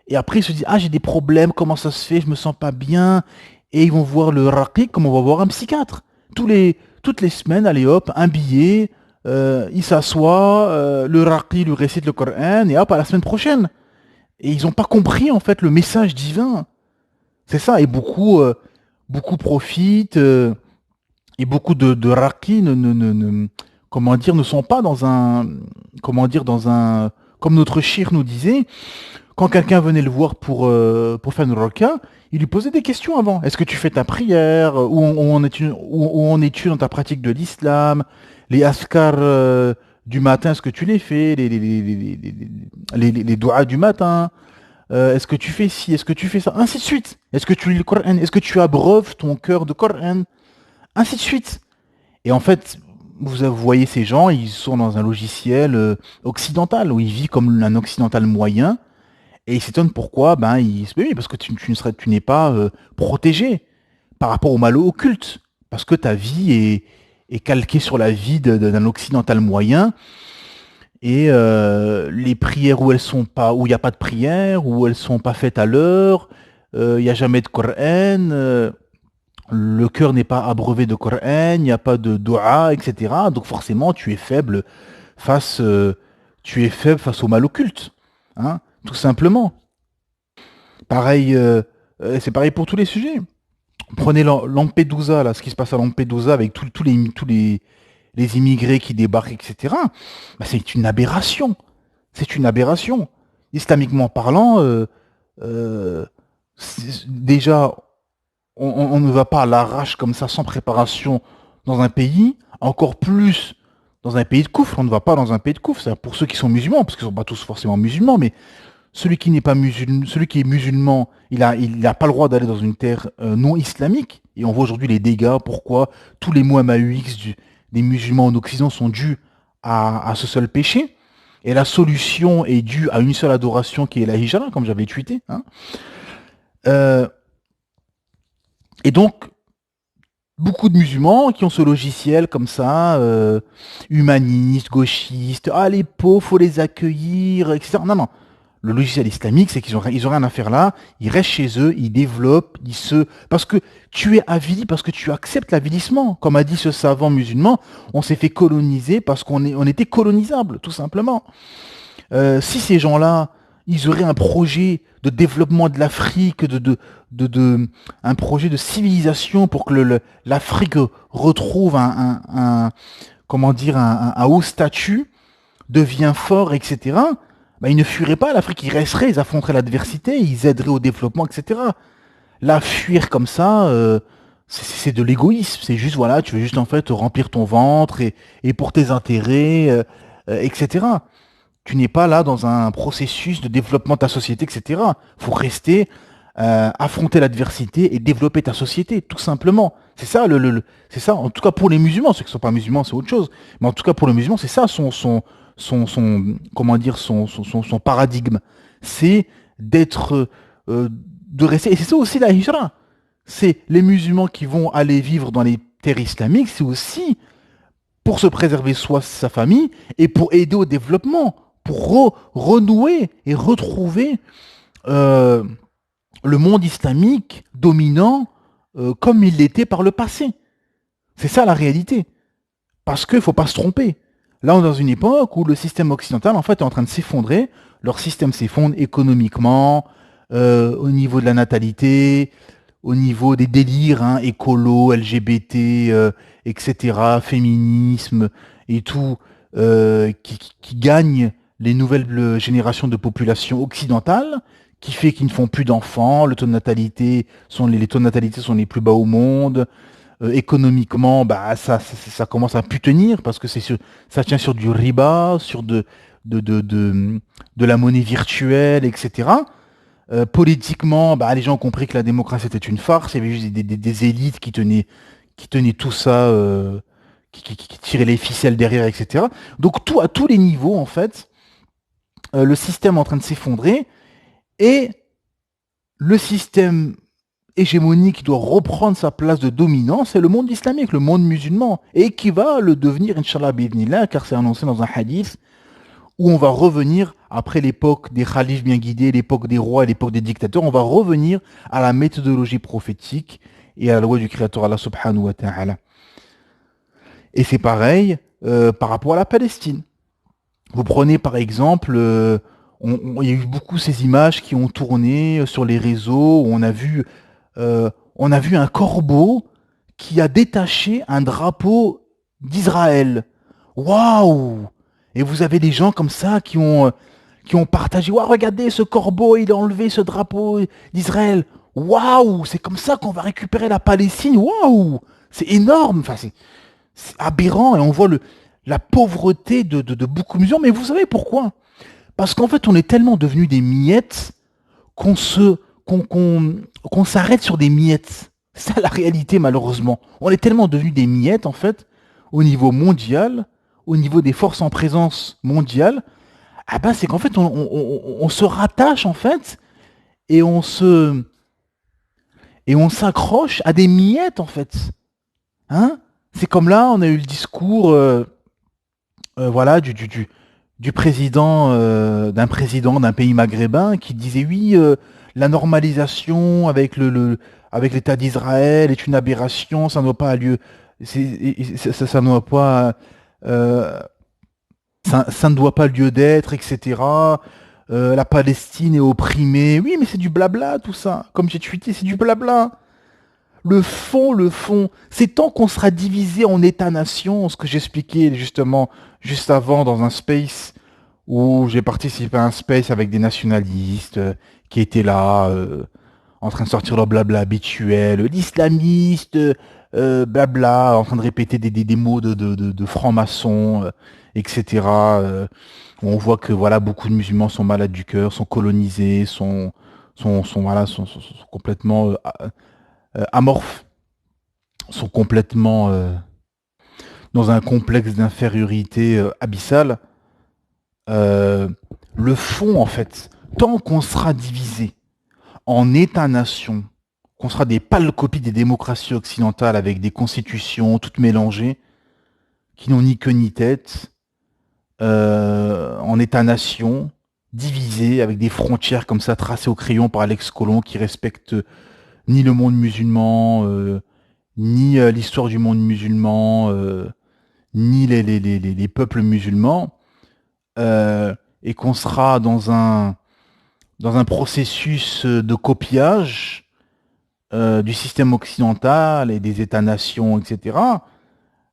et après ils se disent « Ah, j'ai des problèmes, comment ça se fait, je me sens pas bien ?» Et ils vont voir le raqiq comme on va voir un psychiatre. Toutes les semaines, allez hop, un billet, il s'assoit, le raqiq lui récite le Coran, et hop, à la semaine prochaine. Et ils n'ont pas compris en fait le message divin. C'est ça, et beaucoup profitent, et beaucoup de raqis comment dire, ne sont pas dans un, comment dire, dans un, comme notre shir nous disait, quand quelqu'un venait le voir pour faire une raka, il lui posait des questions avant. Est-ce que tu fais ta prière? Où en es-tu dans ta pratique de l'islam? Les askars du matin, est-ce que tu les fais? Les doigts du matin? Est-ce que tu fais ci? Est-ce que tu fais ça? Ainsi de suite. Est-ce que tu lis le Coran? Est-ce que tu abreuves ton cœur de Coran? Ainsi de suite. Et en fait, vous voyez ces gens, ils sont dans un logiciel occidental, où ils vivent comme un occidental moyen, et ils s'étonnent pourquoi, ben, oui, parce que tu n'es pas protégé par rapport au mal occulte, parce que ta vie est calquée sur la vie d'un occidental moyen, et les prières où elles sont pas, où il n'y a pas de prière, où elles sont pas faites à l'heure, il n'y a jamais de Coran, le cœur n'est pas abreuvé de Coran, il n'y a pas de dua, etc. Donc forcément, face, tu es faible face au mal occulte, hein, tout simplement. Pareil, c'est pareil pour tous les sujets. Prenez Lampedusa, là, ce qui se passe à Lampedusa avec les immigrés qui débarquent, etc. Bah, c'est une aberration. C'est une aberration. Islamiquement parlant, déjà, on ne va pas à l'arrache comme ça, sans préparation, dans un pays, encore plus dans un pays de koufr. On ne va pas dans un pays de koufr. C'est pour ceux qui sont musulmans, parce qu'ils ne sont pas tous forcément musulmans, mais celui qui n'est pas musulman, celui qui est musulman, il a pas le droit d'aller dans une terre non islamique. Et on voit aujourd'hui les dégâts. Pourquoi tous les mots MAUX des musulmans en Occident sont dus à ce seul péché. Et la solution est due à une seule adoration qui est la hijra, comme j'avais tweeté. Hein. Et donc, beaucoup de musulmans qui ont ce logiciel comme ça, humaniste, gauchiste, ah les pauvres, faut les accueillir, etc. Non, non. Le logiciel islamique, c'est qu'ils ont rien à faire là, ils restent chez eux, ils développent, parce que tu es avili, parce que tu acceptes l'avilissement. Comme a dit ce savant musulman, on s'est fait coloniser parce on était colonisable, tout simplement. Si ces gens-là, ils auraient un projet de développement de l'Afrique, un projet de civilisation pour que l'Afrique retrouve comment dire, un haut statut, devient fort, etc. Bah, ils ne fuiraient pas l'Afrique, ils resteraient, ils affronteraient l'adversité, ils aideraient au développement, etc. Là, fuir comme ça, c'est de l'égoïsme. C'est juste, voilà, tu veux juste en fait remplir ton ventre et pour tes intérêts, etc. Tu n'es pas là dans un processus de développement de ta société, etc. Faut rester, affronter l'adversité et développer ta société, tout simplement. C'est ça, c'est ça. En tout cas pour les musulmans, ceux qui ne sont pas musulmans, c'est autre chose. Mais en tout cas pour les musulmans, c'est ça comment dire, son paradigme. C'est d'être, de rester. Et c'est ça aussi la hijra. C'est les musulmans qui vont aller vivre dans les terres islamiques. C'est aussi pour se préserver soi, sa famille, et pour aider au développement, pour renouer et retrouver le monde islamique dominant comme il l'était par le passé. C'est ça la réalité. Parce qu'il ne faut pas se tromper. Là, on est dans une époque où le système occidental, en fait, est en train de s'effondrer. Leur système s'effondre économiquement, au niveau de la natalité, au niveau des délires, hein, écolo, LGBT, etc., féminisme et tout, qui gagnent les nouvelles générations de population occidentale, qui fait qu'ils ne font plus d'enfants, le taux de natalité les taux de natalité sont les plus bas au monde. Économiquement, bah ça commence à plus tenir parce que ça tient sur du riba, sur de la monnaie virtuelle, etc. Politiquement, bah, les gens ont compris que la démocratie était une farce. Il y avait juste des élites qui tenaient tout ça, qui tiraient les ficelles derrière, etc. Donc à tous les niveaux, en fait, le système est en train de s'effondrer et le système hégémonique qui doit reprendre sa place de dominance, c'est le monde islamique, le monde musulman, et qui va le devenir, Inch'Allah, bi'idhnillah, car c'est annoncé dans un hadith, où on va revenir, après l'époque des khalifs bien guidés, l'époque des rois et l'époque des dictateurs, on va revenir à la méthodologie prophétique et à la loi du Créateur Allah subhanahu wa ta'ala. Et c'est pareil par rapport à la Palestine. Vous prenez par exemple, il y a eu beaucoup ces images qui ont tourné sur les réseaux, où on a vu on a vu un corbeau qui a détaché un drapeau d'Israël. Waouh! Et vous avez des gens comme ça qui ont partagé. Waouh, regardez ce corbeau, il a enlevé ce drapeau d'Israël. Waouh, c'est comme ça qu'on va récupérer la Palestine. Waouh, c'est énorme. Enfin, c'est aberrant et on voit la pauvreté de beaucoup de musulmans. Mais vous savez pourquoi? Parce qu'en fait, on est tellement devenus des miettes qu'on s'arrête sur des miettes. C'est ça la réalité, malheureusement. On est tellement devenus des miettes, en fait, au niveau mondial, au niveau des forces en présence mondiale. Ah ben, c'est qu'en fait, on se rattache, en fait, et on s'accroche à des miettes, en fait. Hein? C'est comme là, on a eu le discours, voilà, du président, d'un président d'un pays maghrébin qui disait oui, la normalisation avec l'État d'Israël est une aberration, ça ne doit pas avoir lieu, ça ne doit pas, euh, ça ne doit pas lieu d'être, etc. La Palestine est opprimée. Oui, mais c'est du blabla tout ça. Comme j'ai tweeté, c'est du blabla. Le fond, c'est tant qu'on sera divisé en États-nations, ce que j'expliquais justement juste avant dans un space où j'ai participé à un space avec des nationalistes qui étaient là, en train de sortir leur blabla habituel, l'islamiste, blabla, en train de répéter des mots de francs-maçons, etc. Où on voit que voilà, beaucoup de musulmans sont malades du cœur, sont colonisés, voilà, sont complètement amorphes, sont complètement dans un complexe d'infériorité abyssale. Le fond, en fait, tant qu'on sera divisé en États-nations, qu'on sera des pâles copies des démocraties occidentales avec des constitutions toutes mélangées, qui n'ont ni queue ni tête, en États-nations, divisés avec des frontières comme ça tracées au crayon par Alex Colomb qui respectent ni le monde musulman, ni l'histoire du monde musulman, ni les peuples musulmans, et qu'on sera dans un processus de copiage du système occidental et des États-nations, etc.,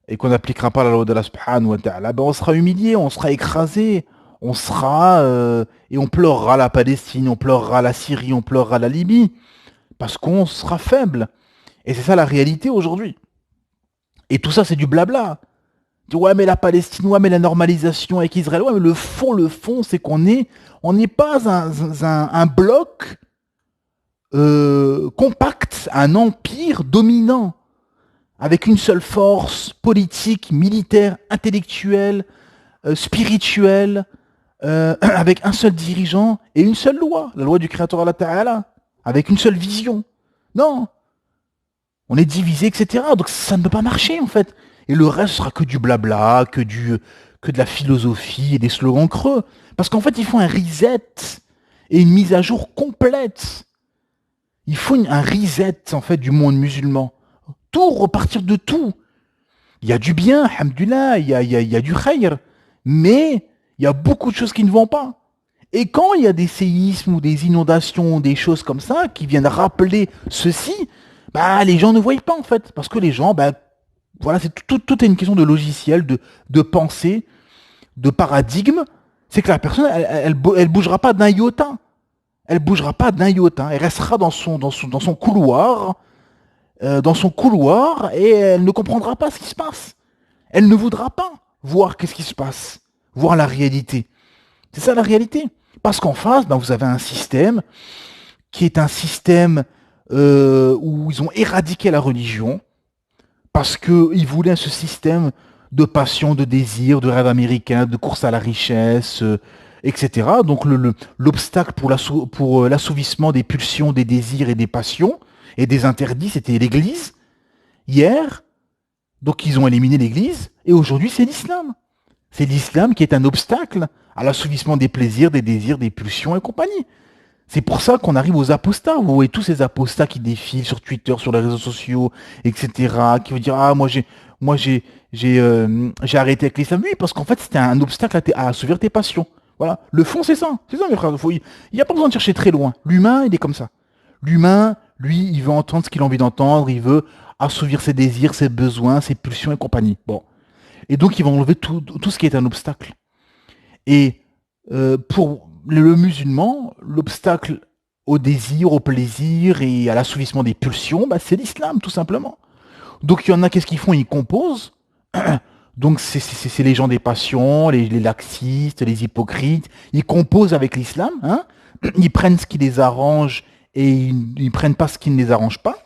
et qu'on n'appliquera pas la loi de la subhanahu wa ta'ala, ben on sera humilié, on sera écrasé, on sera et on pleurera la Palestine, on pleurera la Syrie, on pleurera la Libye, parce qu'on sera faible. Et c'est ça la réalité aujourd'hui. Et tout ça, c'est du blabla. Ouais, mais la Palestine, ouais, mais la normalisation avec Israël, ouais, mais le fond, c'est on n'est pas un bloc compact, un empire dominant, avec une seule force politique, militaire, intellectuelle, spirituelle, avec un seul dirigeant et une seule loi, la loi du Créateur Allah Ta'ala, avec une seule vision. Non, on est divisé, etc. Donc ça ne peut pas marcher en fait. Et le reste sera que du blabla, que de la philosophie et des slogans creux. Parce qu'en fait, il faut un reset et une mise à jour complète. Il faut un reset en fait du monde musulman. Tout, repartir de tout. Il y a du bien, alhamdoulilah, il y a du khayr, mais il y a beaucoup de choses qui ne vont pas. Et quand il y a des séismes ou des inondations, des choses comme ça, qui viennent rappeler ceci, bah les gens ne voient pas en fait. Parce que les gens, bah voilà, c'est tout est une question de logiciel, de pensée, de paradigme. C'est que la personne, elle bougera pas d'un iota. Elle bougera pas d'un iota. Elle restera dans son couloir, et elle ne comprendra pas ce qui se passe. Elle ne voudra pas voir qu'est-ce qui se passe, voir la réalité. C'est ça la réalité. Parce qu'en face, ben, vous avez un système qui est un système où ils ont éradiqué la religion parce qu'ils voulaient ce système de passion, de désir, de rêve américain, de course à la richesse, etc. Donc l'obstacle pour l'assouvissement des pulsions, des désirs et des passions et des interdits, c'était l'Église. Hier, donc ils ont éliminé l'Église et aujourd'hui c'est l'islam. C'est l'islam qui est un obstacle à l'assouvissement des plaisirs, des désirs, des pulsions et compagnie. C'est pour ça qu'on arrive aux apostats. Vous voyez tous ces apostats qui défilent sur Twitter, sur les réseaux sociaux, etc. Qui vont dire ah moi j'ai arrêté avec l'islam. Oui, parce qu'en fait c'était un obstacle à assouvir tes passions. Voilà. Le fond c'est ça mes frères. Il n'y a pas besoin de chercher très loin. L'humain il est comme ça. L'humain Lui, il veut entendre ce qu'il a envie d'entendre, il veut assouvir ses désirs, ses besoins, ses pulsions et compagnie. Bon. Et donc, il va enlever tout ce qui est un obstacle. Et pour le musulman, l'obstacle au désir, au plaisir et à l'assouvissement des pulsions, bah, c'est l'islam, tout simplement. Donc, il y en a, qu'est-ce qu'ils font? Ils composent. Donc, c'est les gens des passions, les laxistes, les hypocrites. Ils composent avec l'islam. Hein. Ils prennent ce qui les arrange et ils prennent pas ce qui ne les arrange pas.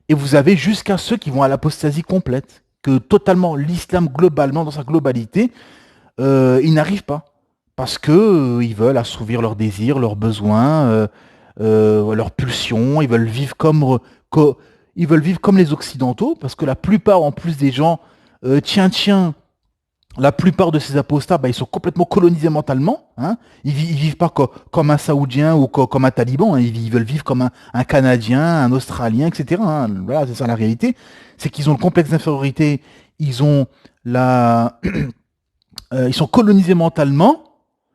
Et vous avez jusqu'à ceux qui vont à l'apostasie complète. Que totalement, l'islam globalement, dans sa globalité, ils n'arrivent pas. Parce que ils veulent assouvir leurs désirs, leurs besoins, leurs pulsions. Ils veulent vivre ils veulent vivre comme les Occidentaux. Parce que la plupart, en plus des gens, tiens, la plupart de ces apostats, bah, ils sont complètement colonisés mentalement. Hein. Ils vivent pas comme un Saoudien ou comme un Taliban. Hein. Ils veulent vivre comme un Canadien, un Australien, etc. Hein. Voilà, c'est ça la réalité. C'est qu'ils ont le complexe d'infériorité. Ils ont ils sont colonisés mentalement,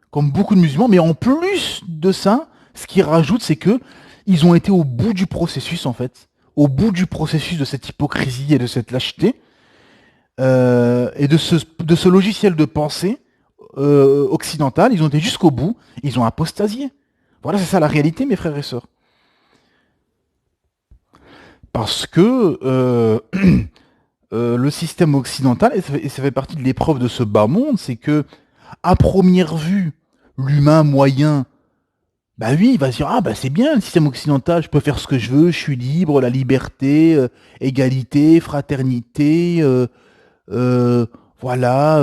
comme beaucoup de musulmans. Mais en plus de ça, ce qu'ils rajoutent, c'est que ils ont été au bout du processus, en fait. Au bout du processus de cette hypocrisie et de cette lâcheté. Et de ce logiciel de pensée occidental, ils ont été jusqu'au bout, ils ont apostasié. Voilà, c'est ça la réalité, mes frères et sœurs. Parce que le système occidental, et ça fait partie de l'épreuve de ce bas monde, c'est que, à première vue, l'humain moyen, bah oui, il va se dire, ah bah c'est bien le système occidental, je peux faire ce que je veux, je suis libre, la liberté, égalité, fraternité, voilà,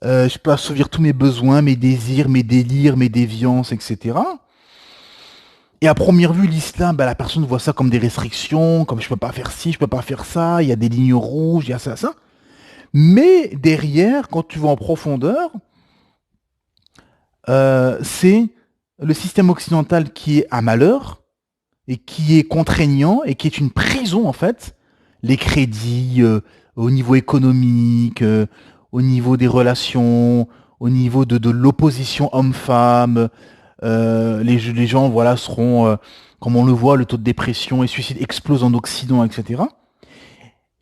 je peux assouvir tous mes besoins, mes désirs, mes délires, mes déviances, etc. Et à première vue, l'islam, bah, la personne voit ça comme des restrictions, comme je peux pas faire ci, je peux pas faire ça, il y a des lignes rouges, il y a ça, ça. Mais derrière, quand tu vas en profondeur, c'est le système occidental qui est un malheur et qui est contraignant et qui est une prison en fait. Les crédits au niveau économique, au niveau des relations, au niveau de l'opposition homme-femme, les gens voilà seront, comme on le voit, le taux de dépression et suicide explose en Occident, etc.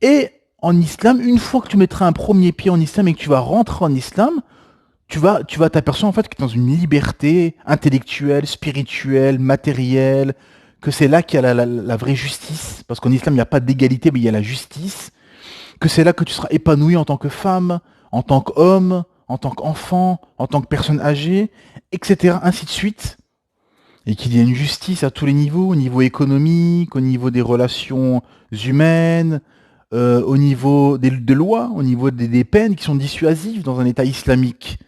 Et en islam, une fois que tu mettras un premier pied en islam et que tu vas rentrer en islam, tu vas t'apercevoir en fait que tu es dans une liberté intellectuelle, spirituelle, matérielle, que c'est là qu'il y a la vraie justice, parce qu'en islam il n'y a pas d'égalité mais il y a la justice, que c'est là que tu seras épanoui en tant que femme, en tant qu'homme, en tant qu'enfant, en tant que personne âgée, etc. ainsi de suite. Et qu'il y a une justice à tous les niveaux, au niveau économique, au niveau des relations humaines, au niveau des lois, au niveau des peines qui sont dissuasives dans un État islamique.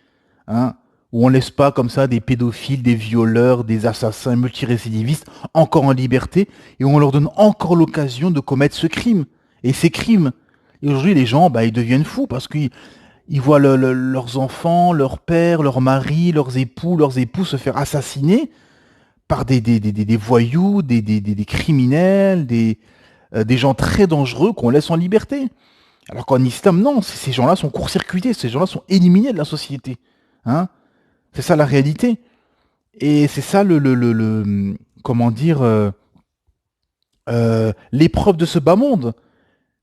Hein, où on laisse pas comme ça des pédophiles, des violeurs, des assassins multirécidivistes encore en liberté et où on leur donne encore l'occasion de commettre ce crime et ces crimes. Et aujourd'hui, les gens, bah, ils deviennent fous parce qu'ils voient leurs enfants, leurs pères, leurs maris, leurs époux se faire assassiner par des voyous, des criminels, des gens très dangereux qu'on laisse en liberté. Alors qu'en islam, non, ces gens-là sont court-circuités, ces gens-là sont éliminés de la société. Hein, c'est ça la réalité. Et c'est ça comment dire, l'épreuve de ce bas monde.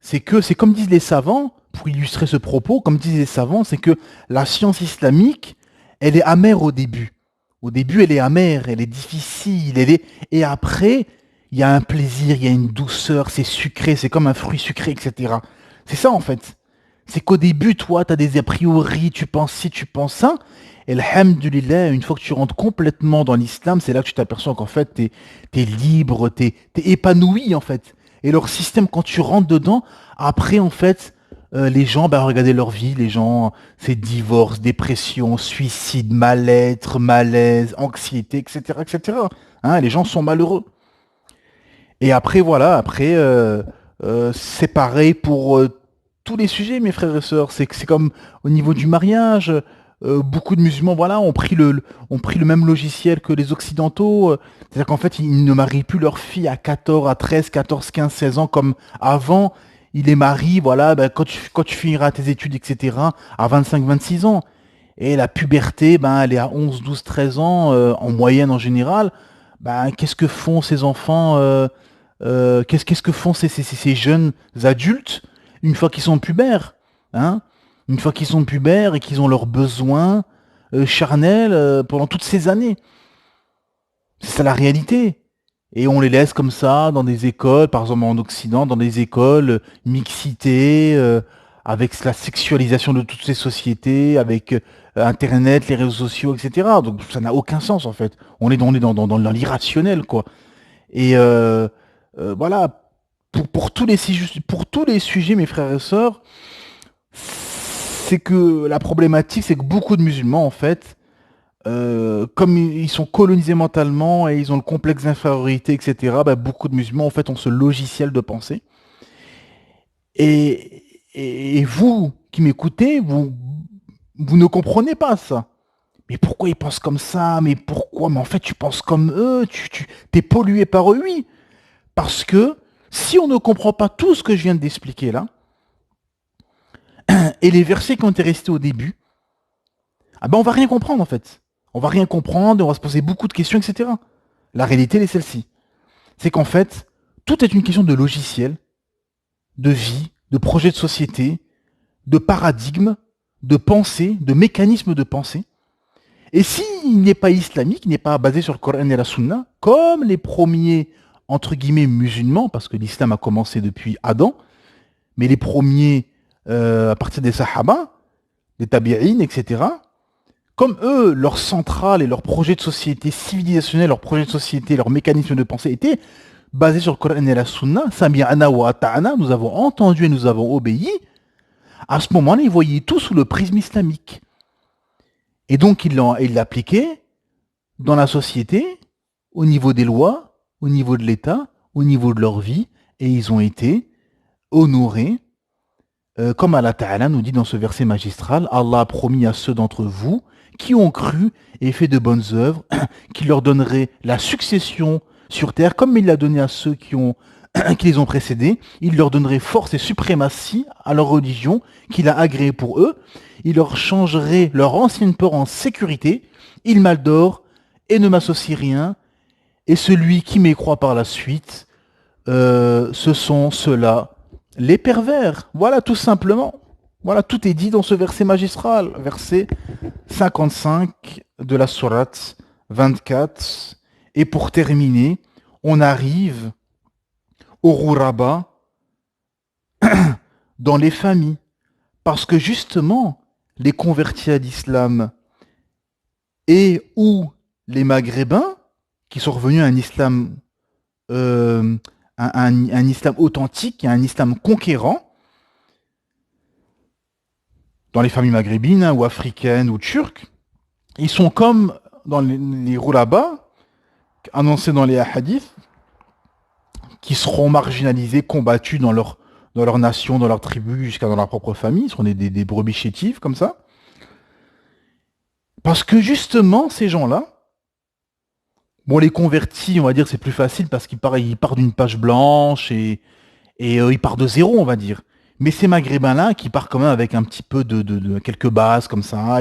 C'est que, c'est comme disent les savants, pour illustrer ce propos, comme disent les savants, c'est que la science islamique, elle est amère au début. Au début, elle est amère, elle est difficile, et après, il y a un plaisir, il y a une douceur, c'est sucré, c'est comme un fruit sucré, etc. C'est ça en fait. C'est qu'au début, toi, tu as des a priori, tu penses ci, tu penses ça. Et alhamdulillah, une fois que tu rentres complètement dans l'islam, c'est là que tu t'aperçois qu'en fait, t'es libre, t'es épanoui, en fait. Et leur système, quand tu rentres dedans, après, en fait, les gens, bah, regardez leur vie, les gens, c'est divorce, dépression, suicide, mal-être, malaise, anxiété, etc., etc. Hein, les gens sont malheureux. Et après, voilà, c'est pareil pour tous les sujets, mes frères et sœurs. C'est comme au niveau du mariage. Beaucoup de musulmans, voilà, ont pris le même logiciel que les occidentaux. C'est-à-dire qu'en fait, ils ne marient plus leurs filles à 14, à 13, 14, 15, 16 ans comme avant. Ils les marient, voilà, ben, quand tu finiras tes études, etc., à 25, 26 ans. Et la puberté, ben, elle est à 11, 12, 13 ans, en moyenne en général. bah, qu'est-ce que font ces enfants, qu'est-ce que font ces jeunes adultes une fois qu'ils sont pubères, hein? Une fois qu'ils sont pubères et qu'ils ont leurs besoins charnels pendant toutes ces années. C'est ça la réalité. Et on les laisse comme ça dans des écoles, par exemple en Occident, dans des écoles mixité, avec la sexualisation de toutes ces sociétés, avec Internet, les réseaux sociaux, etc. Donc ça n'a aucun sens en fait. On est dans l'irrationnel, quoi. Et voilà, pour tous les sujets, mes frères et sœurs, c'est que la problématique, c'est que beaucoup de musulmans, en fait, comme ils sont colonisés mentalement et ils ont le complexe d'infériorité, etc., bah, beaucoup de musulmans, en fait, ont ce logiciel de pensée. Et vous qui m'écoutez, vous ne comprenez pas ça. Mais pourquoi ils pensent comme ça? Mais pourquoi? Mais en fait, tu penses comme eux, t'es pollué par eux, oui. Parce que si on ne comprend pas tout ce que je viens d'expliquer là, et les versets qui ont été restés au début, ah ben on va rien comprendre en fait. On va rien comprendre, on va se poser beaucoup de questions, etc. La réalité, elle est celle-ci. C'est qu'en fait, tout est une question de logiciel, de vie, de projet de société, de paradigme, de pensée, de mécanisme de pensée. Et s'il n'est pas islamique, il n'est pas basé sur le Coran et la Sunna, comme les premiers, entre guillemets, musulmans, parce que l'islam a commencé depuis Adam, mais les premiers, à partir des Sahaba, des Tabi'in, etc., comme eux, leur centrale et leur projet de société civilisationnel, leur projet de société, leur mécanisme de pensée était basé sur le Coran et la Sunna, Sami'ana wa ata'ana, nous avons entendu et nous avons obéi, à ce moment-là, ils voyaient tout sous le prisme islamique. Et donc, ils l'appliquaient dans la société, au niveau des lois, au niveau de l'État, au niveau de leur vie, et ils ont été honorés. Comme Allah Ta'ala nous dit dans ce verset magistral, Allah a promis à ceux d'entre vous qui ont cru et fait de bonnes œuvres, qu'il leur donnerait la succession sur terre, comme il l'a donné à ceux qui les ont précédés. Il leur donnerait force et suprématie à leur religion qu'il a agréée pour eux. Il leur changerait leur ancienne peur en sécurité. Il m'adore et ne m'associe rien. Et celui qui m'écroit par la suite, ce sont ceux-là, les pervers. Voilà, tout simplement. Voilà, tout est dit dans ce verset magistral, verset 55 de la sourate 24. Et pour terminer, on arrive au Rouraba dans les familles. Parce que justement, les convertis à l'islam et ou les maghrébins, qui sont revenus à un islam, un islam authentique, un islam conquérant, dans les familles maghrébines ou africaines ou turques, ils sont comme dans les roulabas, annoncés dans les hadiths, qui seront marginalisés, combattus dans leur nation, dans leur tribu, jusqu'à dans leur propre famille. Ils seront des brebis chétives, comme ça. Parce que justement, ces gens-là, bon, les convertis, on va dire, c'est plus facile parce qu'ils partent d'une page blanche et ils partent de zéro, on va dire. Mais ces maghrébins-là, qui partent quand même avec un petit peu de quelques bases, comme ça,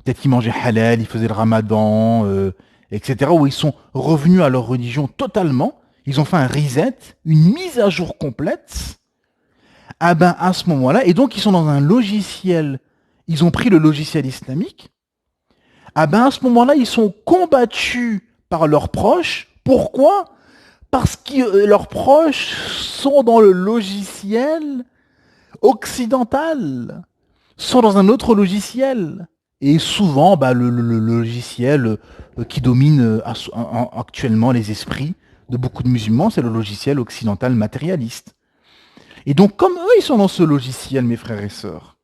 peut-être qu'ils mangeaient halal, ils faisaient le ramadan, etc., où ils sont revenus à leur religion totalement, ils ont fait un reset, une mise à jour complète, ah ben, à ce moment-là, et donc ils sont dans un logiciel, ils ont pris le logiciel islamique, ah ben, à ce moment-là, ils sont combattus par leurs proches. Pourquoi? Parce que leurs proches sont dans le logiciel occidental, sont dans un autre logiciel. Et souvent, bah, le logiciel qui domine actuellement les esprits de beaucoup de musulmans, c'est le logiciel occidental matérialiste. Et donc, comme eux, ils sont dans ce logiciel, mes frères et sœurs,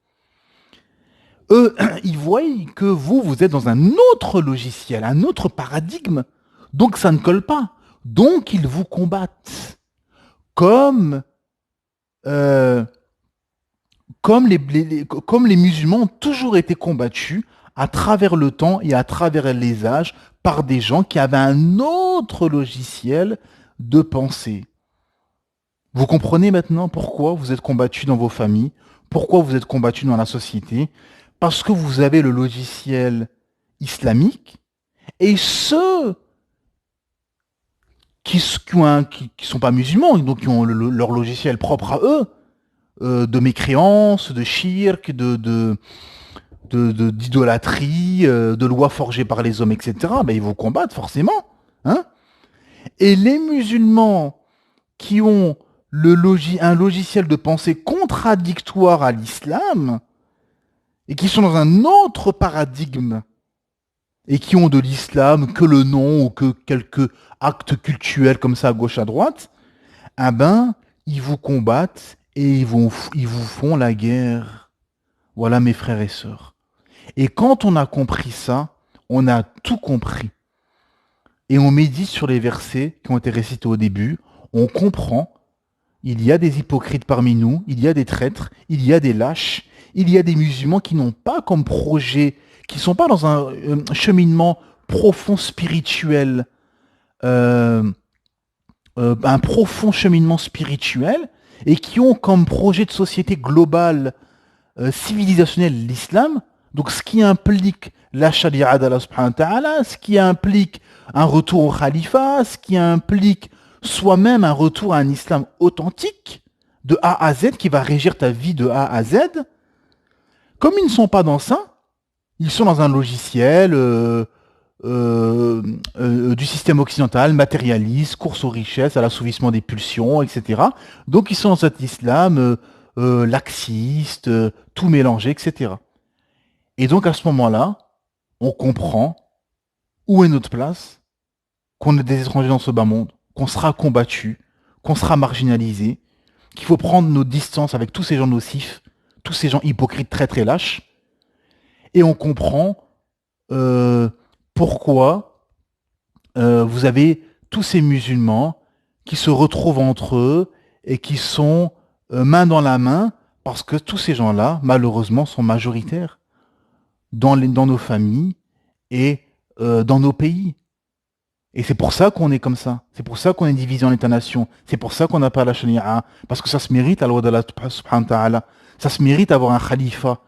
eux, ils voient que vous êtes dans un autre logiciel, un autre paradigme. Donc, ça ne colle pas. Donc, ils vous combattent. Comme les musulmans ont toujours été combattus à travers le temps et à travers les âges par des gens qui avaient un autre logiciel de pensée. Vous comprenez maintenant pourquoi vous êtes combattus dans vos familles, pourquoi vous êtes combattus dans la société? Parce que vous avez le logiciel islamique et ceux qui sont pas musulmans, donc qui ont leur logiciel propre à eux, de mécréance, de shirk, d'idolâtrie, de lois forgées par les hommes, etc., ben, ils vont combattre forcément. Hein. Et les musulmans qui ont un logiciel de pensée contradictoire à l'islam, et qui sont dans un autre paradigme, et qui ont de l'islam que le nom ou que quelques actes cultuels comme ça à gauche à droite, ah ben, ils vous combattent et ils vous font la guerre. Voilà mes frères et sœurs. Et quand on a compris ça, on a tout compris. Et on médite sur les versets qui ont été récités au début, on comprend, il y a des hypocrites parmi nous, il y a des traîtres, il y a des lâches, il y a des musulmans qui n'ont pas comme projet, qui ne sont pas dans un cheminement profond spirituel, un profond cheminement spirituel, et qui ont comme projet de société globale, civilisationnelle, l'islam, donc ce qui implique la charia d'Allah subhanahu wa ta'ala, ce qui implique un retour au khalifa, ce qui implique soi-même un retour à un islam authentique, de A à Z, qui va régir ta vie de A à Z. Comme ils ne sont pas dans ça, ils sont dans un logiciel du système occidental, matérialiste, course aux richesses, à l'assouvissement des pulsions, etc. Donc ils sont dans cet islam laxiste, tout mélangé, etc. Et donc à ce moment-là, on comprend où est notre place, qu'on est des étrangers dans ce bas monde, qu'on sera combattu, qu'on sera marginalisé, qu'il faut prendre nos distances avec tous ces gens nocifs, tous ces gens hypocrites, traîtres et lâches, et on comprend pourquoi vous avez tous ces musulmans qui se retrouvent entre eux et qui sont main dans la main, parce que tous ces gens-là, malheureusement, sont majoritaires dans nos familles et dans nos pays. Et c'est pour ça qu'on est comme ça. C'est pour ça qu'on est divisé en États-nations. C'est pour ça qu'on n'a pas la sharia. Parce que ça se mérite à la loi d'Allah subhanahu wa ta'ala. Ça se mérite d'avoir un khalifa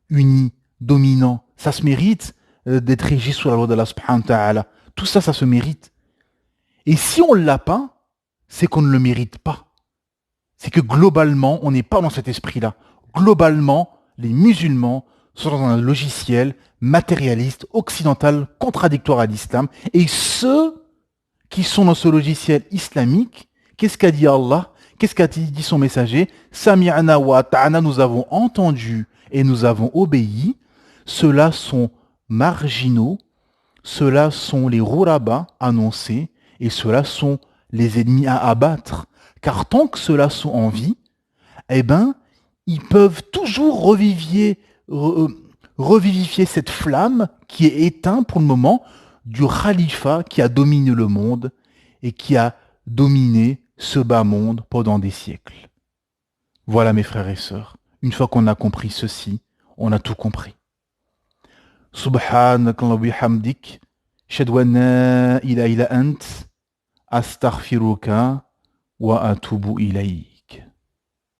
uni, dominant. Ça se mérite d'être régi sous la loi d'Allah subhanahu wa ta'ala. Tout ça, ça se mérite. Et si on ne l'a pas, c'est qu'on ne le mérite pas. C'est que globalement, on n'est pas dans cet esprit-là. Globalement, les musulmans sont dans un logiciel matérialiste, occidental, contradictoire à l'islam. Et ceux qui sont dans ce logiciel islamique, qu'est-ce qu'a dit Allah? Qu'est-ce qu'a dit son messager? Sami'ana wa ta'ana, nous avons entendu et nous avons obéi. Ceux-là sont marginaux, ceux-là sont les rourabas annoncés, et ceux-là sont les ennemis à abattre. Car tant que ceux-là sont en vie, eh ben, ils peuvent toujours revivifier cette flamme qui est éteinte pour le moment du khalifa qui a dominé le monde et qui a dominé ce bas monde pendant des siècles. Voilà mes frères et sœurs, une fois qu'on a compris ceci, on a tout compris. Subhanakallah wa bihamdik, ashhadu an la ilaha illa ant, astaghfiruka wa atubu ilayk.